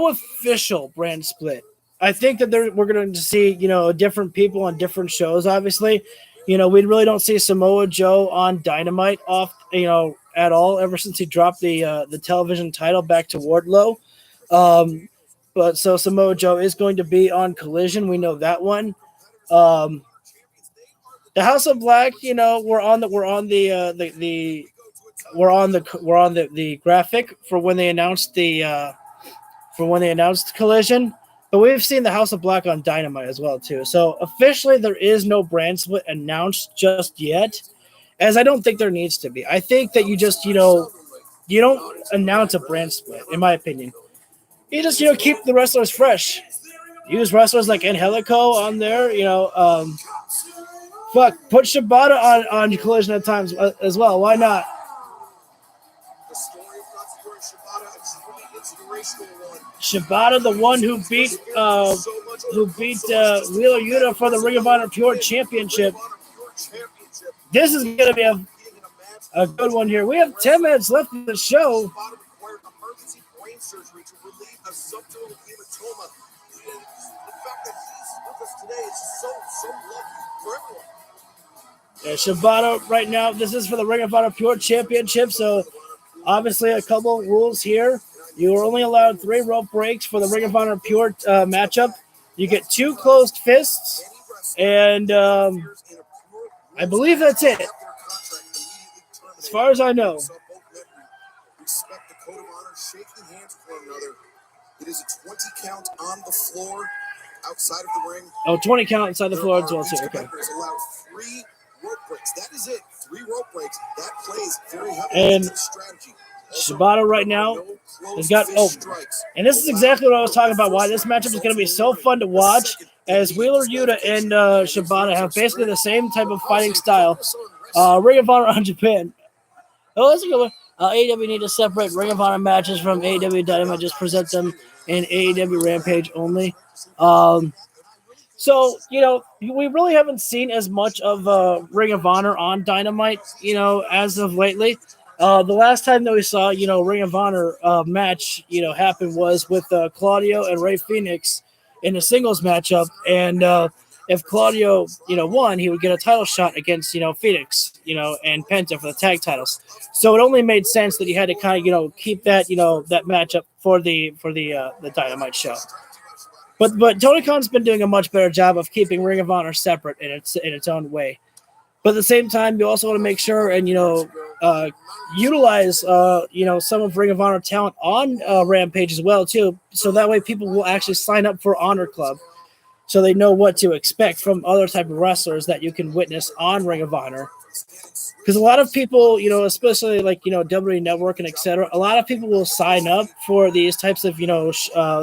official brand split. I think that we're going to see different people on different shows. Obviously, we really don't see Samoa Joe on Dynamite at all ever since he dropped the television title back to Wardlow. But so Samoa Joe is going to be on Collision. We know that one. The House of Black, we're on the graphic for when they announced Collision. But we've seen the House of Black on Dynamite as well too. So officially there is no brand split announced just yet, as I don't think there needs to be. I think that you just, you don't announce a brand split, in my opinion. You just, keep the wrestlers fresh. Use wrestlers like Angelico on there, put Shibata on Collision at times as well. Why not? Shibata, the one who beat Wheeler Yuta for the Ring of Honor Pure Championship. This is going to be a good one here. We have 10 minutes left in the show. surgery to relieve a subdural hematoma. And the fact that he's with us today is so lucky for everyone. Yeah, Shibata right now, this is for the Ring of Honor Pure Championship, so obviously a couple rules here. You are only allowed 3 rope breaks for the Ring of Honor Pure matchup. You get 2 closed fists, and I believe that's it, as far as I know. Respect the code of honor, shaking hands with one another. It is a 20 count on the floor outside of the ring. Oh, 20 count inside the floor as well, too. Okay. Allowed 3 rope breaks. That is it. 3 rope breaks. That plays very heavily And into strategy. Shibata right now has got, and this is exactly what I was talking about, why this matchup is going to be so fun to watch, as Wheeler Yuta and Shibata have basically the same type of fighting style. Ring of Honor on Japan. Oh, that's a good one. AEW need to separate Ring of Honor matches from AEW Dynamite, just present them in AEW Rampage only. So, we really haven't seen as much of Ring of Honor on Dynamite, as of lately. The last time that we saw, Ring of Honor match, happen was with Claudio and Rey Fenix in a singles matchup. And if Claudio, won, he would get a title shot against, Phoenix, and Penta for the tag titles. So it only made sense that you had to kind of, keep that, that matchup for the Dynamite show. But Tony Khan's been doing a much better job of keeping Ring of Honor separate in its own way. But at the same time, you also want to make sure and utilize some of Ring of Honor talent on Rampage as well too, so that way people will actually sign up for Honor Club, so they know what to expect from other type of wrestlers that you can witness on Ring of Honor. Because a lot of people, especially like WWE Network and etc., a lot of people will sign up for these types of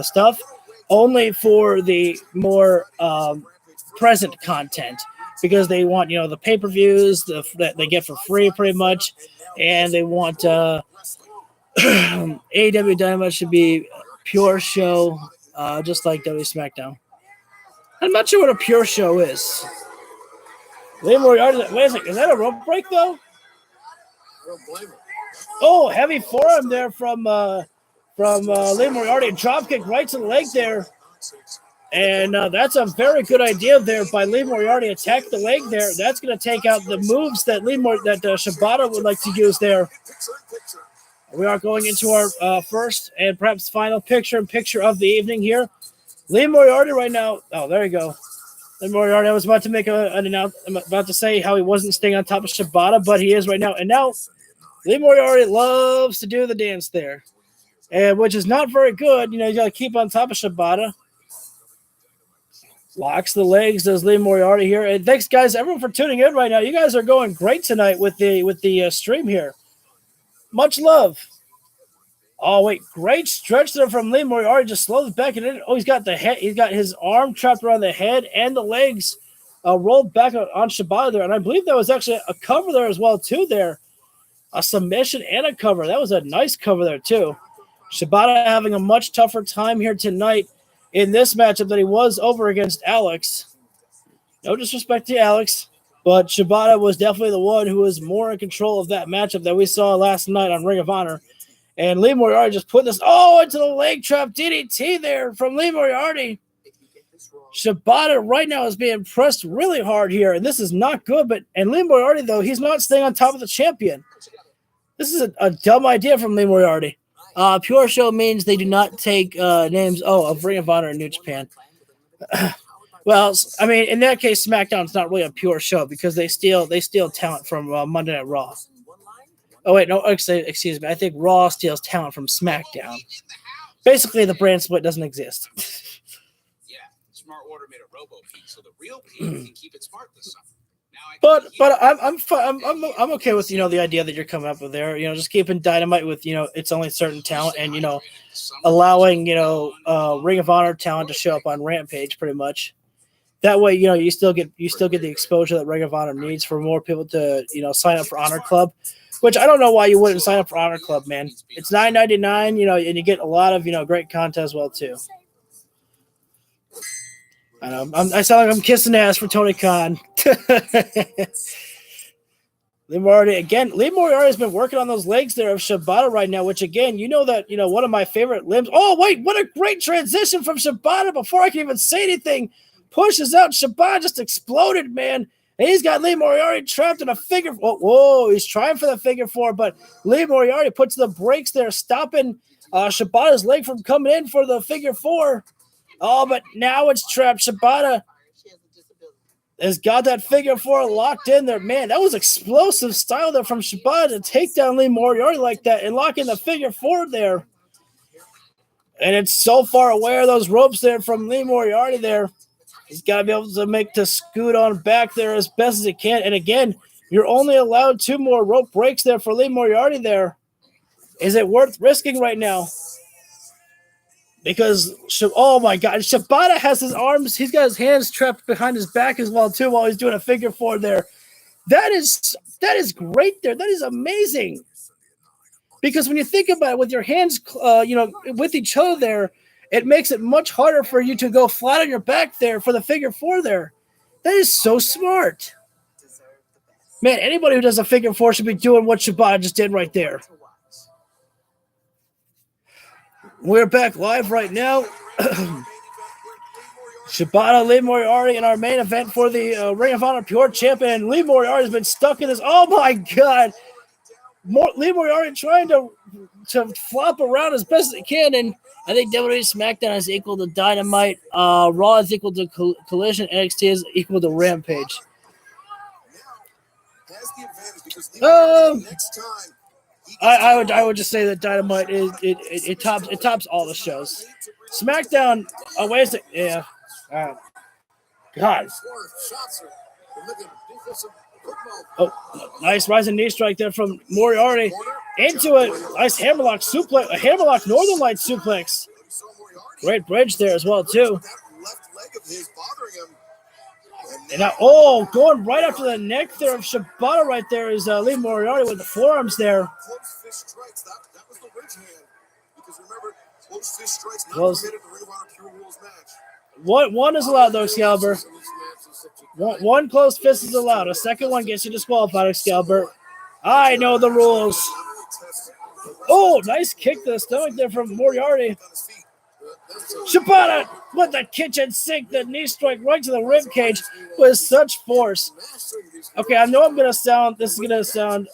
stuff only for the more present content, because they want the pay-per-views that they get for free pretty much, and they want AEW Dynamite should be pure show, just like WWE SmackDown. I'm not sure what a pure show is. Wait a second, is that a rope break though? Oh, heavy forearm there from Lee Moriarty. Dropkick right to the leg there. And that's a very good idea there by Lee Moriarty. Attack the leg there. That's going to take out the moves that Shibata would like to use there. We are going into our first and perhaps final picture-in-picture of the evening here. Lee Moriarty right now. Oh, there you go. Lee Moriarty. I was about to make an announcement. I'm about to say how he wasn't staying on top of Shibata, but he is right now. And now Lee Moriarty loves to do the dance there, and which is not very good. You got to keep on top of Shibata. Locks the legs, does Lee Moriarty here. And thanks, guys, everyone, for tuning in right now. You guys are going great tonight with the stream here. Much love. Oh, wait. Great stretch there from Lee Moriarty. Just slows back and in. Oh, he's got the head. He's got his arm trapped around the head and the legs rolled back on Shibata there. And I believe that was actually a cover there as well, too, there. A submission and a cover. That was a nice cover there, too. Shibata having a much tougher time here tonight in this matchup that he was over against Alex. No disrespect to Alex, but Shibata was definitely the one who was more in control of that matchup that we saw last night on Ring of Honor. And Lee Moriarty just put this into the leg trap DDT there from Lee Moriarty. Shibata right now is being pressed really hard here, and this is not good. And Lee Moriarty, though, he's not staying on top of the champion. This is a dumb idea from Lee Moriarty. Pure show means they do not take names of Ring of Honor and New Japan. Well, I mean, in that case, SmackDown's not really a pure show because they steal talent from Monday Night Raw. Oh wait, no, excuse me. I think Raw steals talent from SmackDown. Basically, the brand split doesn't exist. Yeah, Smart Water made a robo feed, so the real Pete can keep it smart this summer. But I'm okay with the idea that you're coming up with there. Just keeping Dynamite with it's only certain talent, and allowing Ring of Honor talent to show up on Rampage pretty much. That way you still get the exposure that Ring of Honor needs for more people to sign up for Honor Club. Which I don't know why you wouldn't sign up for Honor Club, man. It's $9.99, and you get a lot of great content as well too. I know I sound like I'm kissing ass for Tony Khan. Lee Moriarty has been working on those legs there of Shibata right now, which again, one of my favorite limbs. Oh, wait, what a great transition from Shibata before I can even say anything. Pushes out, Shibata just exploded, man. And he's got Lee Moriarty trapped in a figure. Whoa, he's trying for the figure four, but Lee Moriarty puts the brakes there, stopping Shibata's leg from coming in for the figure four. Oh, but now it's trapped. Shibata has got that figure four locked in there. Man, that was explosive style there from Shibata to take down Lee Moriarty like that and lock in the figure four there. And it's so far away of those ropes there from Lee Moriarty there. He's got to be able to make the scoot on back there as best as he can. And again, you're only allowed 2 more rope breaks there for Lee Moriarty there. Is it worth risking right now? Because, oh my God, Shibata has his arms, he's got his hands trapped behind his back as well too while he's doing a figure four there. That is great there. That is amazing. Because when you think about it, with your hands, with each other there, it makes it much harder for you to go flat on your back there for the figure four there. That is so smart. Man, anybody who does a figure four should be doing what Shibata just did right there. We're back live right now. Shibata, Lee Moriarty in our main event for the Ring of Honor Pure Champion. Lee Moriarty has been stuck in this. Oh my God. Lee Moriarty trying to flop around as best as he can, and I think WWE SmackDown is equal to Dynamite. Raw is equal to Collision. NXT is equal to Rampage. I would just say that Dynamite it tops all the shows. SmackDown. Oh, wait a second. Yeah. God. Oh, nice rising knee strike there from Moriarty into a nice hammerlock suplex, a hammerlock Northern Light suplex. Great bridge there as well too. And now, going right after the neck there of Shibata right there is Lee Moriarty with the forearms there. One is allowed though, Excalibur. One closed fist is allowed. A second one gets you disqualified, Excalibur. I know the rules. Oh, nice kick to the stomach there from Moriarty. Shibata with the kitchen sink, the knee strike right to the rib cage with such force. Okay, I know this is going to sound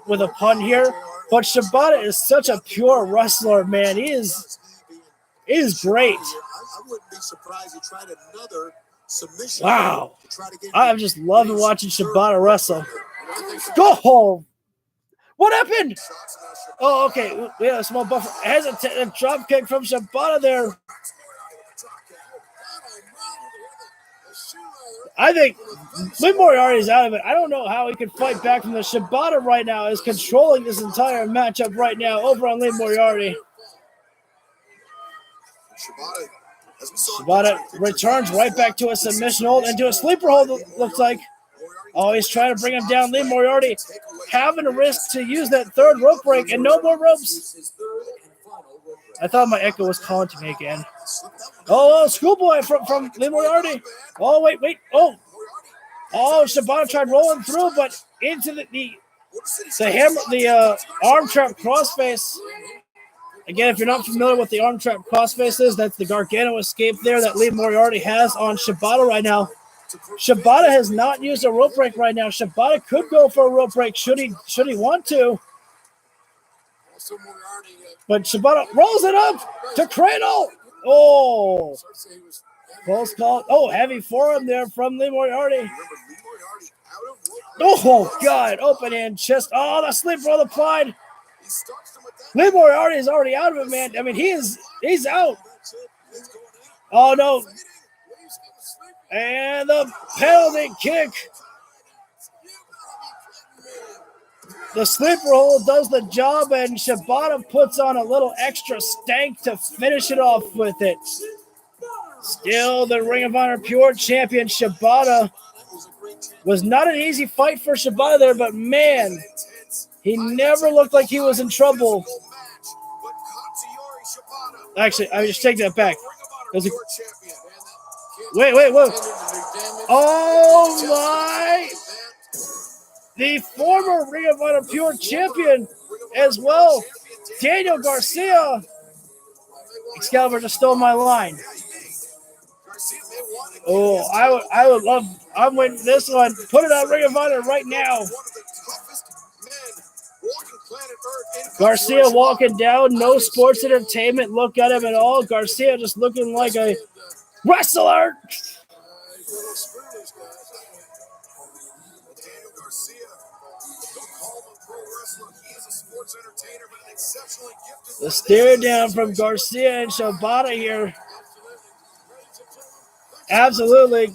with a pun here, but Shibata is such a pure wrestler, man. He is great. I wouldn't be surprised he tried another submission. Wow. I'm just loving watching Shibata wrestle. Go home. What happened? Oh, okay. We have a small buffer. Has a drop kick from Shibata there. I think Lee Moriarty is out of it. I don't know how he can fight back from the Shibata right now. Is controlling this entire matchup right now over on Lee Moriarty. Shibata returns right back to a submission hold and to a sleeper hold, looks like. Oh, he's trying to bring him down. Lee Moriarty having a risk to use that third rope break and no more ropes. I thought my echo was calling to me again. Oh, schoolboy from Lee Moriarty. Oh, wait. Oh, Shibata tried rolling through, but into the arm trap crossface. Again, if you're not familiar with the arm trap crossface is, that's the Gargano escape there that Lee Moriarty has on Shibata right now. Shibata has not used a rope break right now. Shibata could go for a rope break should he want to. But Shibata rolls it up to cradle. Oh, close call. Oh, heavy forearm there from Lee Moriarty. Oh, God, open hand chest. Oh, the sleep roll applied. Lee Moriarty is already out of it, man. I mean, he's out. Oh, no. And the penalty kick. The sleeper hold does the job, and Shibata puts on a little extra stank to finish it off with it. Still the Ring of Honor Pure Champion, Shibata. Was not an easy fight for Shibata there, but man, he never looked like he was in trouble. Actually, I just take that back. Wait. Oh, my. the former Ring of Honor Pure Champion as well, Daniel Garcia. Excalibur just stole my line. Oh, I would love. I'm winning this one. Put it on Ring of Honor right now. Garcia walking down, no sports entertainment look at him at all. Garcia just looking like a wrestler. The stare down from Garcia and Shibata here. Absolutely.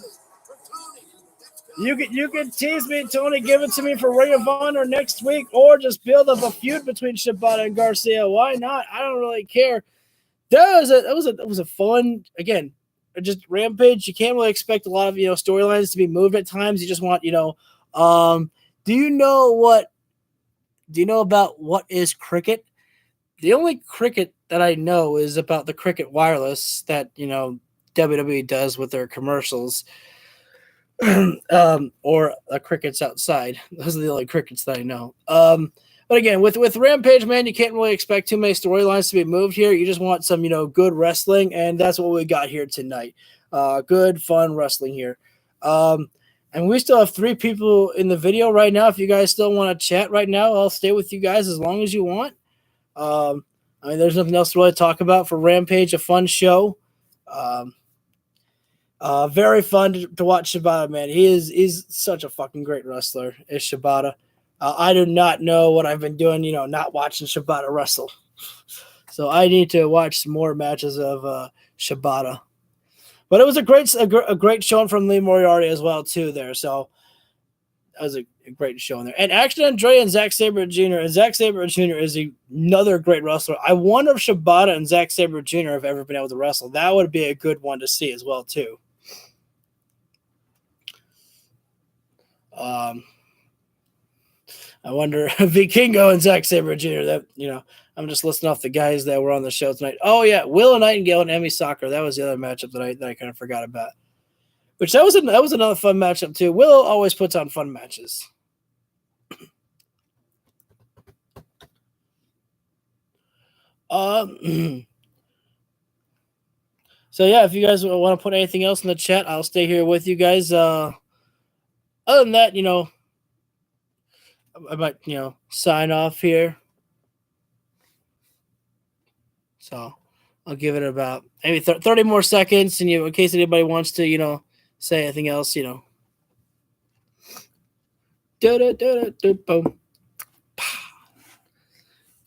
You can tease me, Tony. Give it to me for Ring of Honor next week, or just build up a feud between Shibata and Garcia. Why not? I don't really care. That was a fun, again, just Rampage. You can't really expect a lot of storylines to be moved at times. You just want do you know about what is cricket? The only cricket that I know is about the Cricket Wireless that WWE does with their commercials. Or crickets outside. Those are the only crickets that I know. But again, with Rampage, man, you can't really expect too many storylines to be moved here. You just want some, good wrestling, and that's what we got here tonight. Good, fun wrestling here. And we still have 3 people in the video right now. If you guys still want to chat right now, I'll stay with you guys as long as you want. There's nothing else to really talk about for Rampage. A fun show. Very fun to watch Shibata, man. He's such a fucking great wrestler, is Shibata. I do not know what I've been doing, not watching Shibata wrestle. So I need to watch some more matches of Shibata. But it was a great showing from Lee Moriarty as well, too, there. So that was a great show in there. And Action Andrea and Zack Sabre Jr. And Zack Sabre Jr. is another great wrestler. I wonder if Shibata and Zack Sabre Jr. have ever been able to wrestle. That would be a good one to see as well, too. I wonder if Vikingo and Zack Sabre Jr. That I'm just listing off the guys that were on the show tonight. Oh yeah, Willow Nightingale and Emi Sakura. That was the other matchup that I kind of forgot about. Which that was another fun matchup too. Willow always puts on fun matches. So yeah, if you guys want to put anything else in the chat, I'll stay here with you guys. Other than that, I might, sign off here. So I'll give it about maybe 30 more seconds, and in case anybody wants to, say anything else, boom.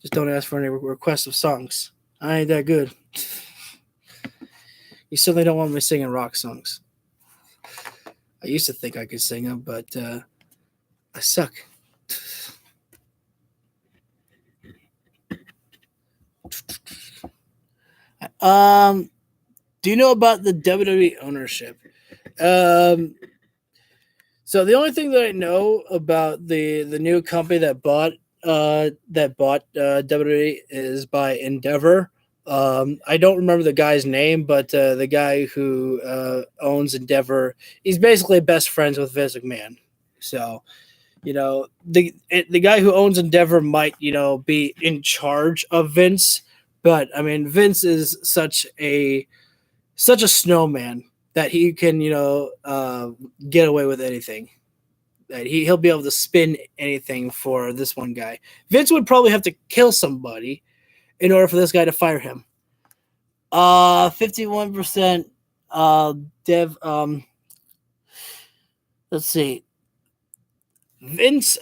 Just don't ask for any requests of songs. I ain't that good. You certainly don't want me singing rock songs. I used to think I could sing them, but I suck. Do you know about the WWE ownership? So the only thing that I know about the new company that bought WWE is by Endeavor. I don't remember the guy's name, but the guy who owns Endeavor, he's basically best friends with Vince McMahon. So, the guy who owns Endeavor might, be in charge of Vince, but I mean, Vince is such a snowman that he can, get away with anything. That he'll be able to spin anything for this one guy. Vince would probably have to kill somebody in order for this guy to fire him. 51% Dev. Let's see. Vince.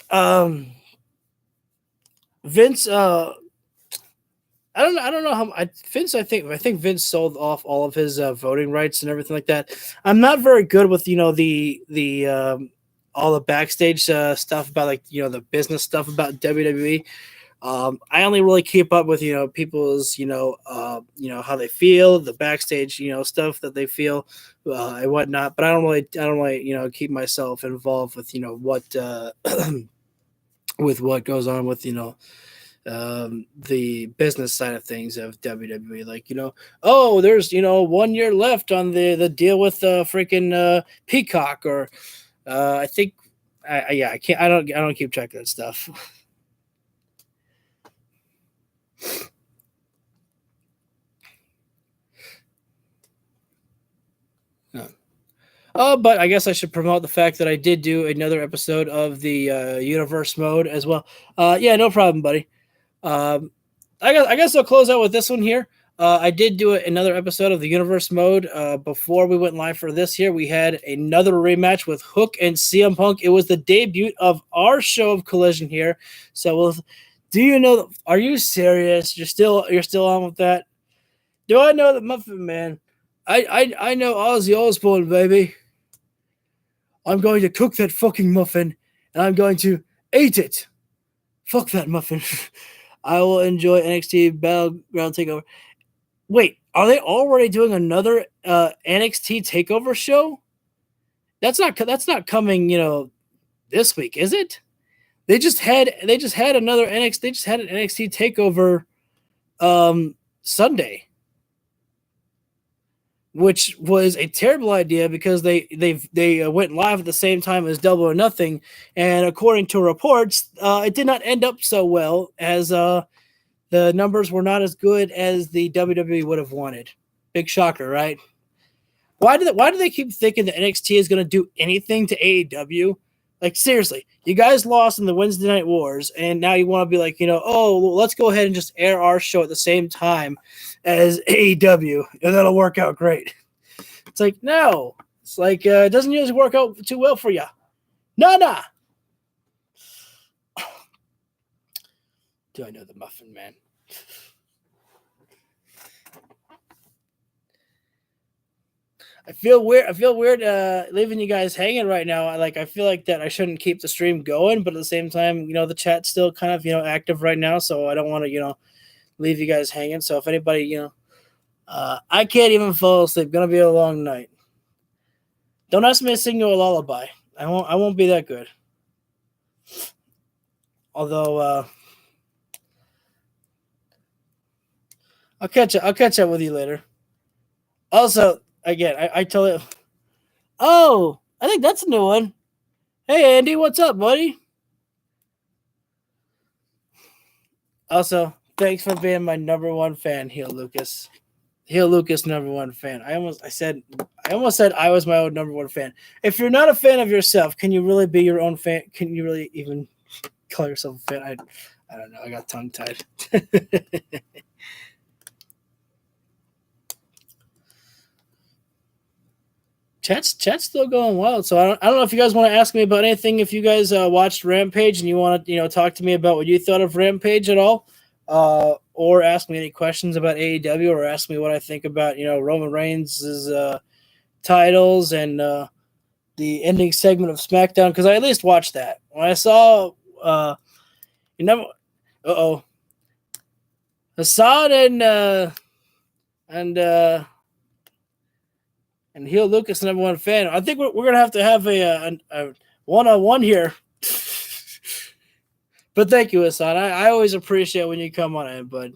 I don't know how Vince. I think Vince sold off all of his voting rights and everything like that. I'm not very good with the all the backstage stuff about the business stuff about WWE. I only really keep up with people's how they feel, the backstage stuff that they feel and whatnot. But I don't really keep myself involved with what with what goes on with the business side of things of WWE. There's 1 year left on the deal with freaking Peacock, or I think I can't. I don't keep track of that stuff. No. Oh, but I guess I should promote the fact that I did do another episode of the Universe mode as well. Yeah, no problem, buddy. I guess I'll close out with this one here. I did do another episode of the Universe mode before we went live for this here. We had another rematch with Hook and CM Punk. It was the debut of our show of Collision here. So, do you know? Are you serious? You're still on with that? Do I know the Muffin Man? I know Ozzy Osbourne, baby. I'm going to cook that fucking muffin, and I'm going to eat it. Fuck that muffin. I will enjoy NXT Battleground Takeover. Wait, are they already doing another NXT Takeover show? That's not coming, this week, is it? They just had another NXT. They just had an NXT Takeover Sunday, which was a terrible idea because they went live at the same time as Double or Nothing, and according to reports, it did not end up so well as the numbers were not as good as the WWE would have wanted. Big shocker, right? Why do they keep thinking that NXT is going to do anything to AEW? Like, seriously, you guys lost in the Wednesday Night Wars, and now you want to be like, let's go ahead and just air our show at the same time as AEW, and that'll work out great. It's like, no. It's like, it doesn't usually work out too well for you. Nah. Do I know the Muffin Man? I feel weird leaving you guys hanging right now. I feel like that I shouldn't keep the stream going, but at the same time, the chat's still kind of, active right now, so I don't want to, leave you guys hanging. So if anybody, I can't even fall asleep. Gonna be a long night. Don't ask me to sing you a lullaby. I won't be that good. Although I'll catch up with you later. Also, again, I tell you. Oh, I think that's a new one. Hey, Andy, what's up, buddy? Also, thanks for being my number one fan, Heel Lucas. Heel Lucas, number one fan. I almost said I was my own number one fan. If you're not a fan of yourself, can you really be your own fan? Can you really even call yourself a fan? I don't know. I got tongue tied. Chat's still going wild. So I don't know if you guys want to ask me about anything. If you guys watched Rampage and you want to talk to me about what you thought of Rampage at all, or ask me any questions about AEW, or ask me what I think about Roman Reigns' titles and the ending segment of SmackDown, because I at least watched that. When I saw Hassan and Heel Lucas, number one fan. I think we're gonna have to have a one-on-one here. But thank you, Hassan. I always appreciate when you come on in, bud.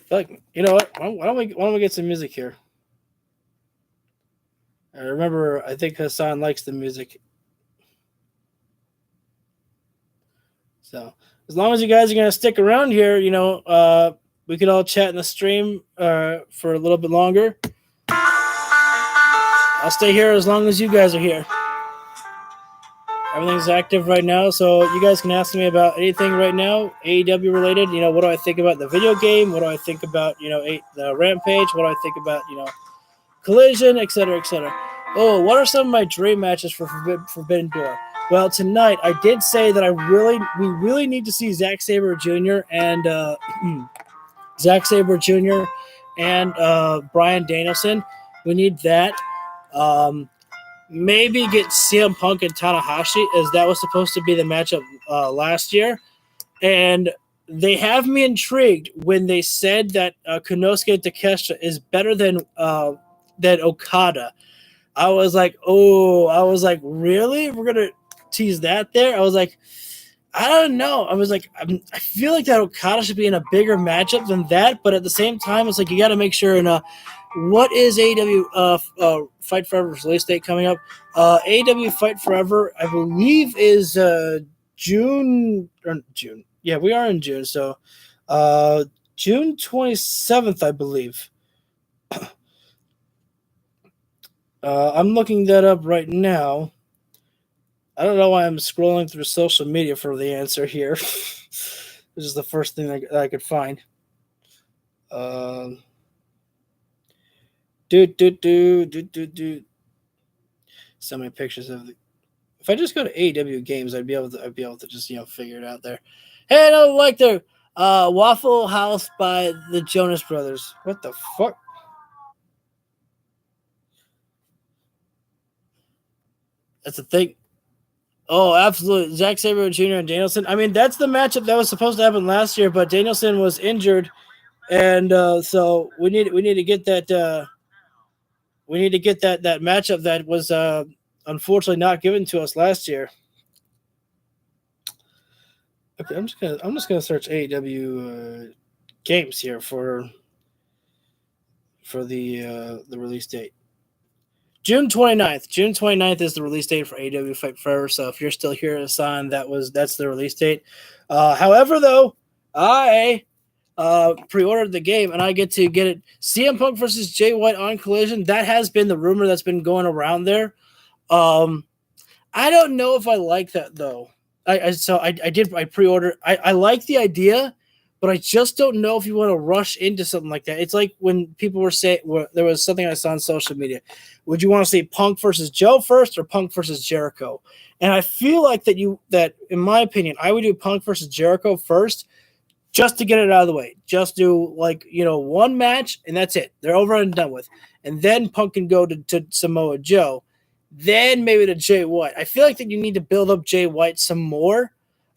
Like, you know what? Why don't we get some music here? I remember, I think Hassan likes the music. So as long as you guys are gonna stick around here, we could all chat in the stream for a little bit longer. I'll stay here as long as you guys are here. Everything's active right now, so you guys can ask me about anything right now, AEW related. What do I think about the video game? What do I think about, the Rampage? What do I think about, Collision, etc., etc. Oh, what are some of my dream matches for Forbidden Door? Well, tonight I did say that we really need to see Zack Sabre Jr. and Bryan Danielson. We need that. Maybe get CM Punk and Tanahashi, as that was supposed to be the matchup last year. And they have me intrigued when they said that Konosuke Takeshita is better than Okada. I was like, really? We're going to tease that there? I was like, I don't know. I was like, I feel like that Okada should be in a bigger matchup than that, but at the same time, it's like you got to make sure What is AEW Fight Forever's release date coming up? AEW Fight Forever, I believe, is June. Yeah, we are in June. So June 27th, I believe. I'm looking that up right now. I don't know why I'm scrolling through social media for the answer here. This is the first thing that I could find. So many pictures of the. If I just go to AEW games, I'd be able to just figure it out there. Hey, I don't like their Waffle House by the Jonas Brothers. What the fuck? That's the thing. Oh, absolutely. Zack Sabre Jr. and Danielson. I mean, that's the matchup that was supposed to happen last year, but Danielson was injured, and so we need to get that. We need to get that matchup that was unfortunately not given to us last year. Okay, I'm just gonna search AEW games here for the release date. June 29th. June 29th is the release date for AEW Fight Forever. So if you're still here, Hassan, that's the release date. However, though, I pre-ordered the game and I get to get it. CM Punk versus Jay White on Collision. That has been the rumor that's been going around there. I don't know if I like that though. I pre-order. I like the idea, but I just don't know if you want to rush into something like that. It's like when people were saying there was something I saw on social media. Would you want to see Punk versus Joe first or Punk versus Jericho? And I feel like that in my opinion, I would do Punk versus Jericho first, just to get it out of the way. Just do one match and that's it. They're over and done with. And then Punk can go to Samoa Joe. Then maybe to Jay White. I feel like that you need to build up Jay White some more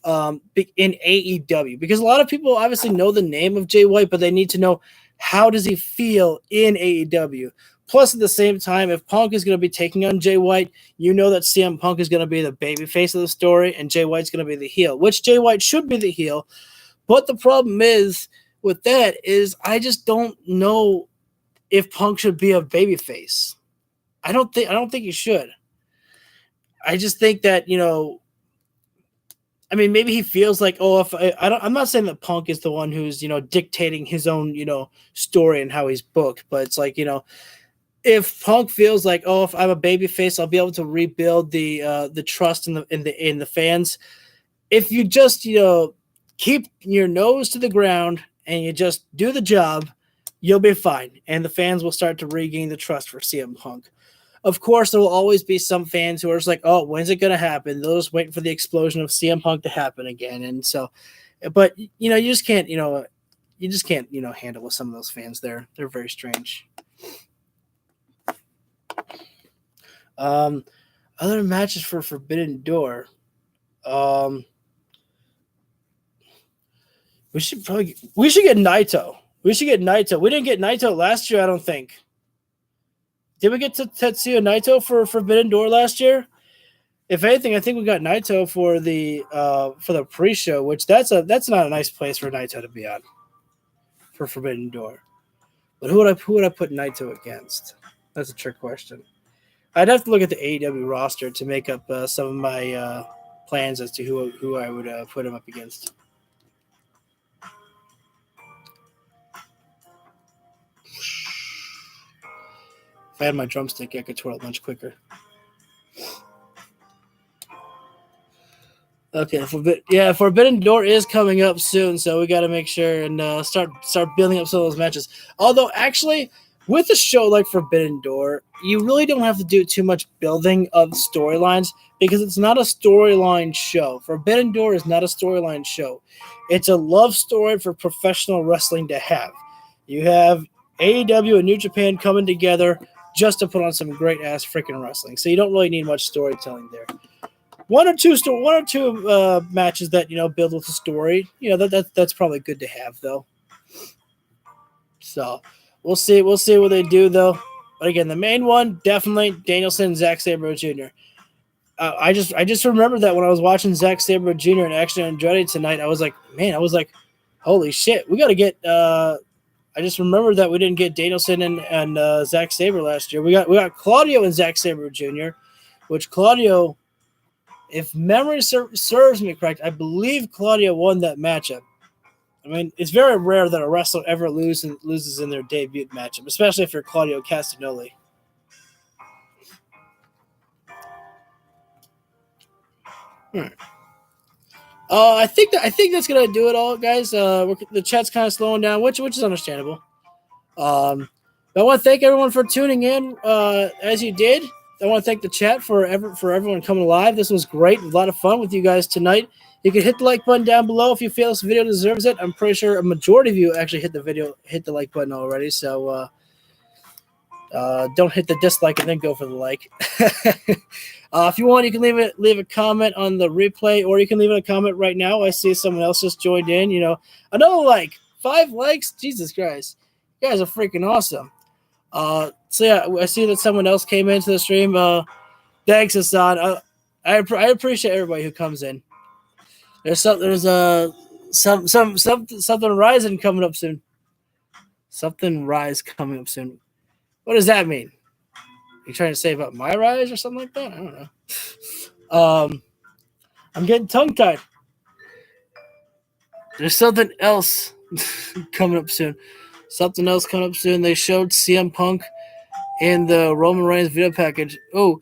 in AEW because a lot of people obviously know the name of Jay White, but they need to know how does he feel in AEW. Plus, at the same time, if Punk is going to be taking on Jay White, you know that CM Punk is going to be the babyface of the story, and Jay White's going to be the heel, which Jay White should be the heel. But the problem is with that is I just don't know if Punk should be a babyface. I don't think he should. I just think that, I mean, maybe he feels like, I'm not saying that Punk is the one who's, dictating his own, story and how he's booked, but it's like, if Punk feels like, if I'm a babyface, I'll be able to rebuild the trust in the fans. If you just, keep your nose to the ground and you just do the job, you'll be fine. And the fans will start to regain the trust for CM Punk. Of course, there will always be some fans who are just like, oh, when's it going to happen? They'll just wait for the explosion of CM Punk to happen again. And so, but, you just can't, handle with some of those fans there. They're very strange. Other matches for Forbidden Door. We should get Naito. We didn't get Naito last year, I don't think. Did we get to Tetsuya Naito for Forbidden Door last year? If anything, I think we got Naito for the pre-show, which that's not a nice place for Naito to be on for Forbidden Door. But who would I put Naito against? That's a trick question. I'd have to look at the AEW roster to make up some of my plans as to who I would put him up against. If I had my drumstick, I could twirl it much quicker. Okay, Forbidden Door is coming up soon, so we got to make sure and start building up some of those matches. Although, actually, with a show like Forbidden Door, you really don't have to do too much building of storylines because it's not a storyline show. Forbidden Door is not a storyline show. It's a love story for professional wrestling to have. You have AEW and New Japan coming together just to put on some great-ass freaking wrestling. So you don't really need much storytelling there. One or two matches that, build with a story. That's probably good to have, though. So we'll see what they do, though. But again, the main one, definitely Danielson and Zack Sabre Jr. I just remember that when I was watching Zack Sabre Jr. and Action Andretti tonight, I was like, holy shit, we got to get I just remembered that we didn't get Danielson and Zack Sabre last year. We got Claudio and Zack Sabre Jr., which Claudio, if memory serves me correct, I believe Claudio won that matchup. I mean, it's very rare that a wrestler ever loses in their debut matchup, especially if you're Claudio Castagnoli. I think that's gonna do it all, guys. The chat's kind of slowing down, which is understandable. But I want to thank everyone for tuning in. As you did, I want to thank the chat for everyone coming live. This was great, a lot of fun with you guys tonight. You can hit the like button down below if you feel this video deserves it. I'm pretty sure a majority of you actually hit the like button already. So don't hit the dislike and then go for the like. If you want, you can leave a comment on the replay, or you can leave a comment right now. I see someone else just joined in. Another 5 likes. Jesus Christ, you guys are freaking awesome. So yeah, I see that someone else came into the stream. Thanks, Hassan. I appreciate everybody who comes in. There's something rising coming up soon. Something rise coming up soon. What does that mean? You trying to say about my rise or something like that? I don't know. I'm getting tongue-tied. There's something else coming up soon. Something else coming up soon. They showed CM Punk in the Roman Reigns video package. Oh,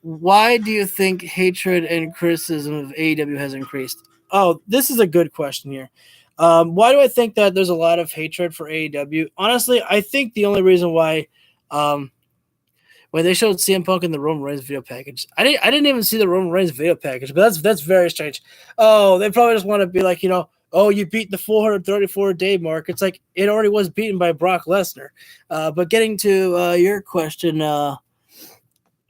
why do you think hatred and criticism of AEW has increased? Oh, this is a good question here. Why do I think that there's a lot of hatred for AEW? Honestly, I think the only reason why when they showed CM Punk in the Roman Reigns video package, I didn't even see the Roman Reigns video package, but that's very strange. Oh, they probably just want to be like, oh, you beat the 434-day mark. It's like it already was beaten by Brock Lesnar. But getting to your question,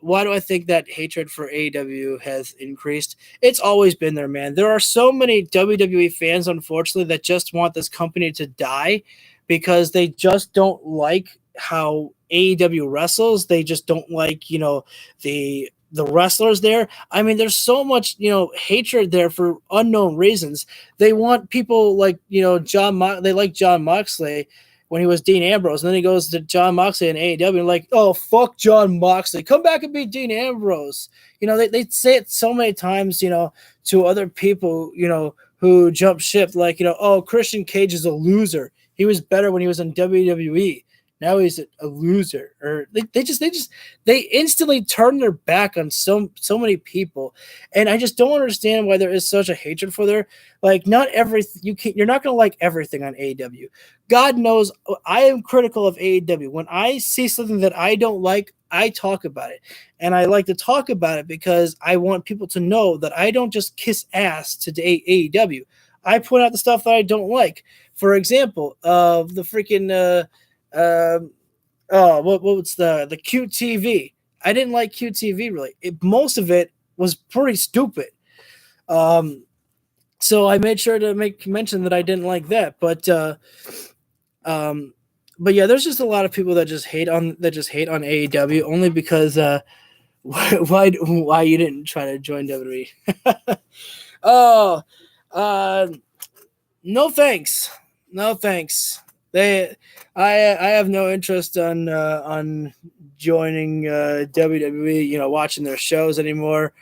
why do I think that hatred for AEW has increased? It's always been there, man. There are so many WWE fans, unfortunately, that just want this company to die because they just don't like how AEW wrestles. They just don't like, the wrestlers there. I mean, there's so much, hatred there for unknown reasons. They want people like, they like John Moxley when he was Dean Ambrose, and then he goes to John Moxley in AEW and like, oh, fuck John Moxley, come back and be Dean Ambrose. They say it so many times, to other people, who jump ship, like, oh, Christian Cage is a loser. He was better when he was in WWE. Now he's a loser. Or they instantly turn their back on so many people, and I just don't understand why there is such a hatred for their not everything. You're not gonna like everything on AEW. God knows I am critical of AEW. When I see something that I don't like, I talk about it, and I like to talk about it because I want people to know that I don't just kiss ass to AEW. I point out the stuff that I don't like. For example, the freaking what's the QTV? I didn't like QTV really. Most of it was pretty stupid. So I made sure to make mention that I didn't like that. But yeah, there's just a lot of people that just hate on AEW only because why you didn't try to join WWE? No thanks. No thanks. I have no interest on joining WWE, watching their shows anymore,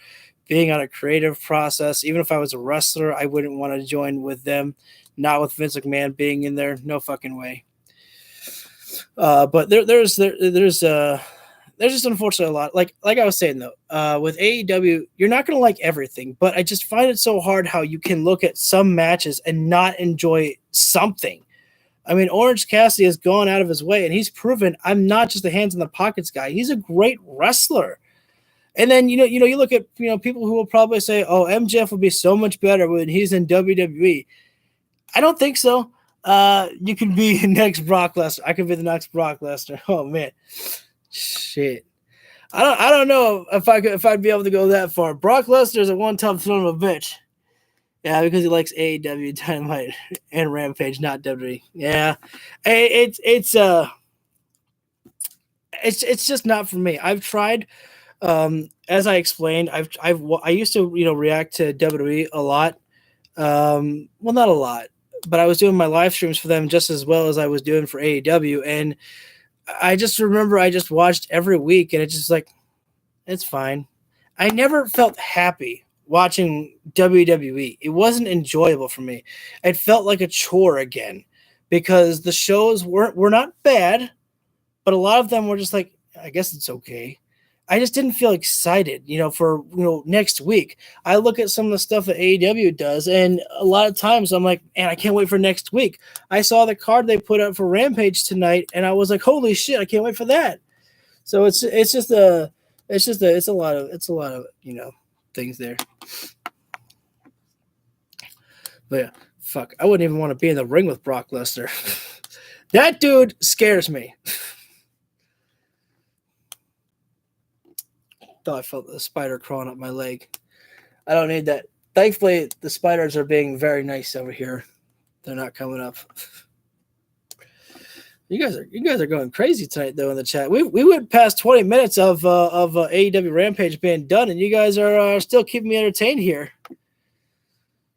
being on a creative process. Even if I was a wrestler, I wouldn't want to join with them. Not with Vince McMahon being in there. No fucking way. But there's just unfortunately a lot. Like I was saying though, with AEW, you're not gonna like everything, but I just find it so hard how you can look at some matches and not enjoy something. I mean, Orange Cassidy has gone out of his way, and he's proven I'm not just a hands in the pockets guy. He's a great wrestler. And then you look at people who will probably say, "Oh, MJF will be so much better when he's in WWE." I don't think so. You can be the next Brock Lesnar. I could be the next Brock Lesnar. Oh man, shit. I don't know if I'd be able to go that far. Brock Lesnar is a one-time son of a bitch. Yeah, because he likes AEW, Dynamite, and Rampage, not WWE. Yeah, it's just not for me. I've tried, as I explained. I used to react to WWE a lot. Well, not a lot, but I was doing my live streams for them just as well as I was doing for AEW. And I just remember I just watched every week, and it's just like, it's fine. I never felt happy watching WWE. It wasn't enjoyable for me. It felt like a chore again because the shows were not bad, but a lot of them were just like, I guess it's okay. I just didn't feel excited, for next week. I look at some of the stuff that AEW does, and a lot of times I'm like, man, I can't wait for next week. I saw the card they put up for Rampage tonight, and I was like, holy shit, I can't wait for that. So it's a lot of things there. But yeah, fuck, I wouldn't even want to be in the ring with Brock Lesnar. That dude scares me. Thought I felt the spider crawling up my leg. I don't need that. Thankfully, the spiders are being very nice over here. They're not coming up. You guys are going crazy tonight, though, in the chat. We went past 20 minutes of AEW Rampage being done, and you guys are still keeping me entertained here.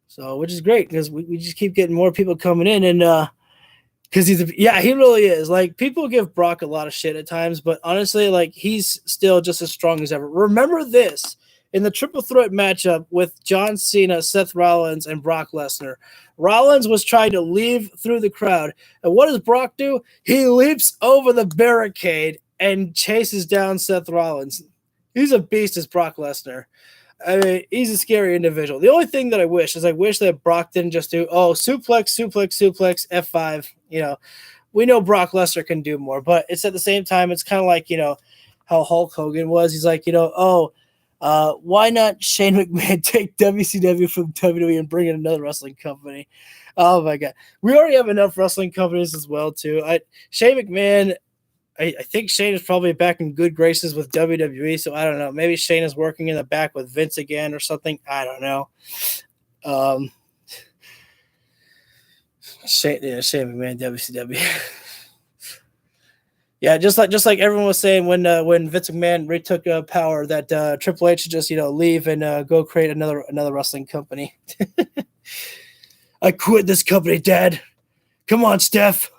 So, which is great because we just keep getting more people coming in, and because he really is. Like, people give Brock a lot of shit at times, but honestly, like, he's still just as strong as ever. Remember this, in the triple threat matchup with John Cena, Seth Rollins, and Brock Lesnar, Rollins was trying to leave through the crowd. And what does Brock do? He leaps over the barricade and chases down Seth Rollins. He's a beast as Brock Lesnar. I mean, he's a scary individual. The only thing that I wish that Brock didn't just do, suplex, F5. We know Brock Lesnar can do more, but it's at the same time, it's kind of like, how Hulk Hogan was. He's like, why not Shane McMahon take WCW from WWE and bring in another wrestling company? Oh my God. We already have enough wrestling companies as well, too. Shane McMahon, I think Shane is probably back in good graces with WWE, so I don't know. Maybe Shane is working in the back with Vince again or something. I don't know. Shane McMahon, WCW. Yeah, just like everyone was saying when Vince McMahon retook power, that Triple H should just leave and go create another wrestling company. I quit this company, Dad. Come on, Steph.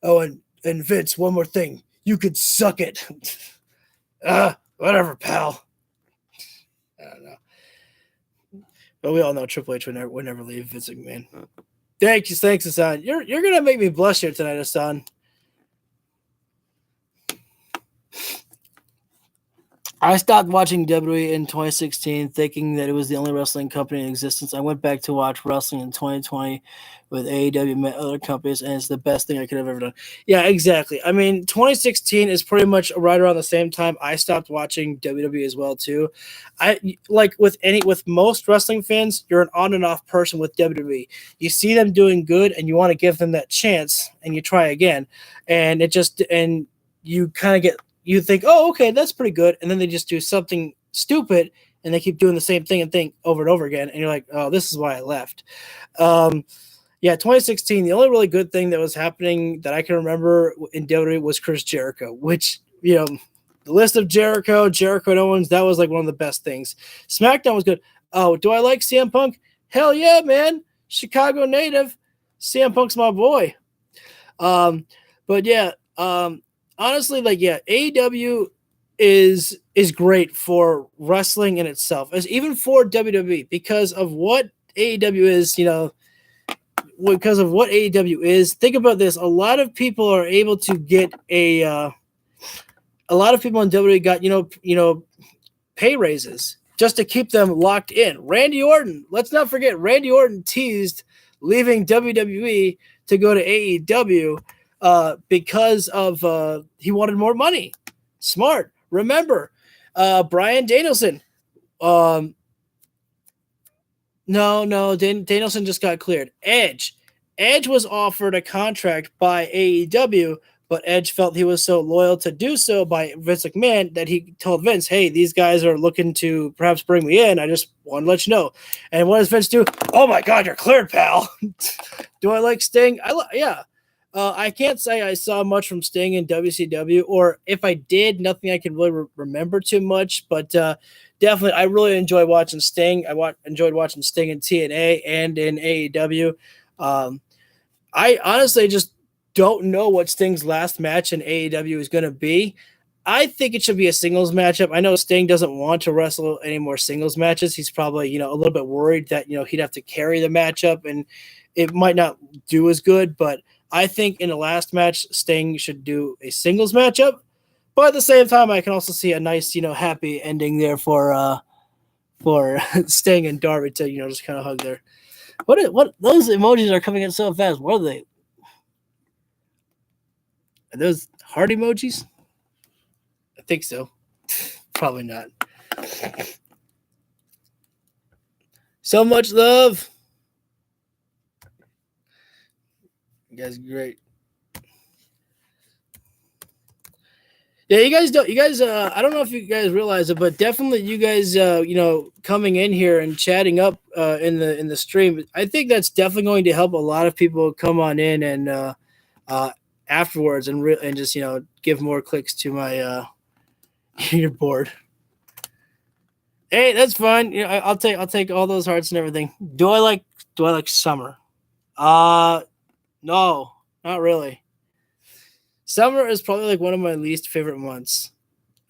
Oh, and Vince, one more thing. You could suck it. Whatever, pal. I don't know. But we all know Triple H would never leave Vince McMahon. Thanks, Hassan. You're gonna make me blush here tonight, Hassan. I stopped watching WWE in 2016, thinking that it was the only wrestling company in existence. I went back to watch wrestling in 2020 with AEW, met other companies, and it's the best thing I could have ever done. Yeah, exactly. I mean, 2016 is pretty much right around the same time I stopped watching WWE as well too. I like with most wrestling fans, you're an on and off person with WWE. You see them doing good, and you want to give them that chance, and you try again, and you kind of get. You think, oh, okay, that's pretty good. And then they just do something stupid and they keep doing the same thing and over and over again. And you're like, oh, this is why I left. 2016, the only really good thing that was happening that I can remember in WWE was Chris Jericho, which, the list of Jericho and Owens, that was like one of the best things. SmackDown was good. Oh, do I like CM Punk? Hell yeah, man. Chicago native. CM Punk's my boy. Honestly, AEW is great for wrestling in itself, as even for WWE, because of what AEW is, because of what AEW is. Think about this. A lot of people are able to get a lot of people in WWE got, pay raises just to keep them locked in. Randy Orton, let's not forget, Randy Orton teased leaving WWE to go to AEW. Because of he wanted more money. Smart. Remember, Bryan Danielson. Danielson just got cleared. Edge was offered a contract by AEW, but Edge felt he was so loyal to do so by Vince McMahon that he told Vince, hey, these guys are looking to perhaps bring me in. I just want to let you know. And what does Vince do? Oh my God, you're cleared, pal. Do I like Sting? Yeah. I can't say I saw much from Sting in WCW, or if I did, nothing I can really remember too much. But definitely, I really enjoy watching Sting. Enjoyed watching Sting in TNA and in AEW. I honestly just don't know what Sting's last match in AEW is going to be. I think it should be a singles matchup. I know Sting doesn't want to wrestle any more singles matches. He's probably, a little bit worried that, he'd have to carry the matchup and it might not do as good. But I think in the last match, Sting should do a singles matchup. But at the same time, I can also see a nice, happy ending there for Sting and Darby to, just kind of hug there. What those emojis are coming in so fast. What are they? Are those heart emojis? I think so. Probably not. So much love. You guys are great. Yeah, you guys don't. You guys, I don't know if you guys realize it, but definitely you guys, coming in here and chatting up in the stream. I think that's definitely going to help a lot of people come on in and afterwards and just give more clicks to my your board. Hey, that's fine. I'll take all those hearts and everything. Do I like summer? No, not really. Summer is probably like one of my least favorite months.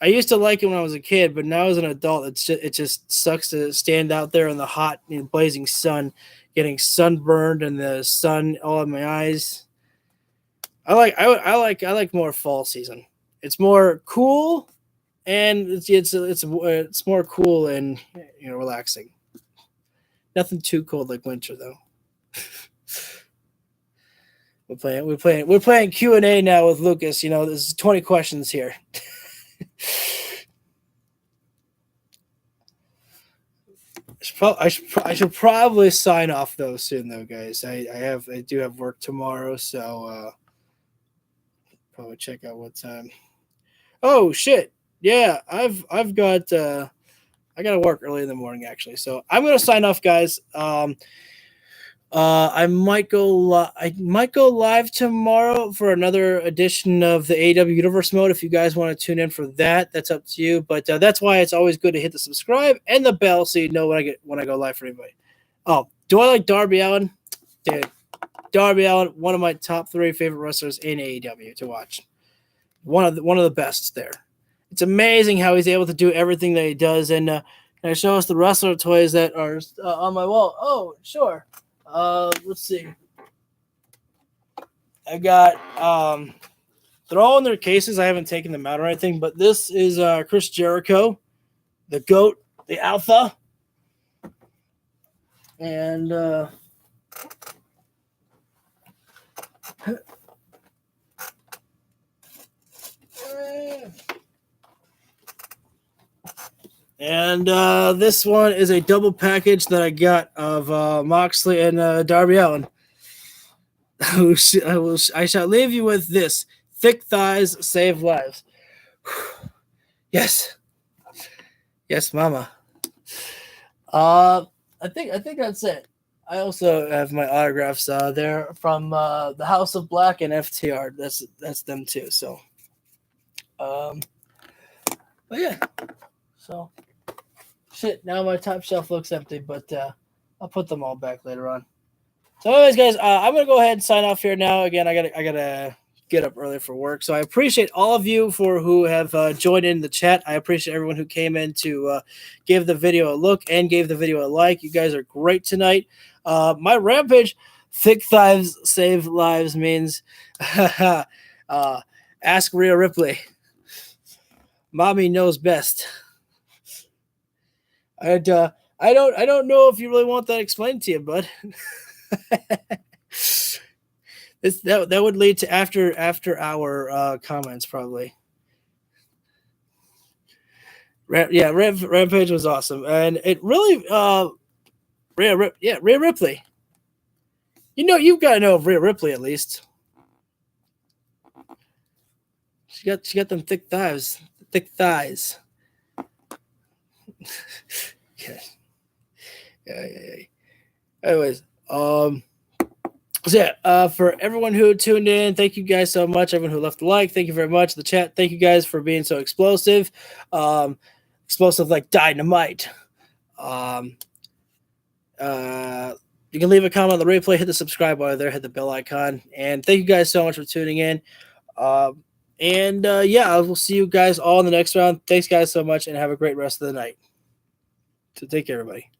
I used to like it when I was a kid, but now as an adult, it just sucks to stand out there in the hot, blazing sun, getting sunburned and the sun all in my eyes. I like more fall season. It's more cool, and it's more cool and relaxing. Nothing too cold like winter though. We're playing Q&A now with Lucas. There's 20 questions here. I should probably sign off though soon though, guys. I do have work tomorrow, so probably check out what time. Oh shit! Yeah, I've got I got to work early in the morning actually, so I'm gonna sign off, guys. I might go live tomorrow for another edition of the AEW Universe mode. If you guys want to tune in for that, that's up to you. But that's why it's always good to hit the subscribe and the bell so you know when I go live for anybody. Oh, do I like Darby Allin? Dude, Darby Allin, one of my top 3 favorite wrestlers in AEW to watch. One of the best there. It's amazing how he's able to do everything that he does. And can I show us the wrestler toys that are on my wall? Oh, sure. Let's see. I got they're all in their cases. I haven't taken them out or anything, but this is Chris Jericho, the GOAT, the Alpha. And this one is a double package that I got of Moxley and Darby Allin. I shall leave you with this: thick thighs save lives. Yes, mama. I think that's it. I also have my autographs there from the House of Black and FTR. That's them too. So, but yeah. So, shit. Now my top shelf looks empty, but I'll put them all back later on. So, anyways, guys, I'm gonna go ahead and sign off here now. Again, I gotta get up early for work. So I appreciate all of you who have joined in the chat. I appreciate everyone who came in to give the video a look and gave the video a like. You guys are great tonight. My Rampage thick thighs save lives means ask Rhea Ripley. Mommy knows best. I don't know if you really want that explained to you, bud. That would lead to after hour comments probably. Rampage was awesome, and it really Rhea Ripley. You've got to know of Rhea Ripley at least. She got them thick thighs. Yeah. Anyways, So for everyone who tuned in, thank you guys so much. Everyone who left a like, thank you very much. The chat, thank you guys for being so explosive. Explosive like dynamite. You can leave a comment on the replay, hit the subscribe button there, hit the bell icon. And thank you guys so much for tuning in. I will see you guys all in the next round. Thanks guys so much and have a great rest of the night. So take care, everybody.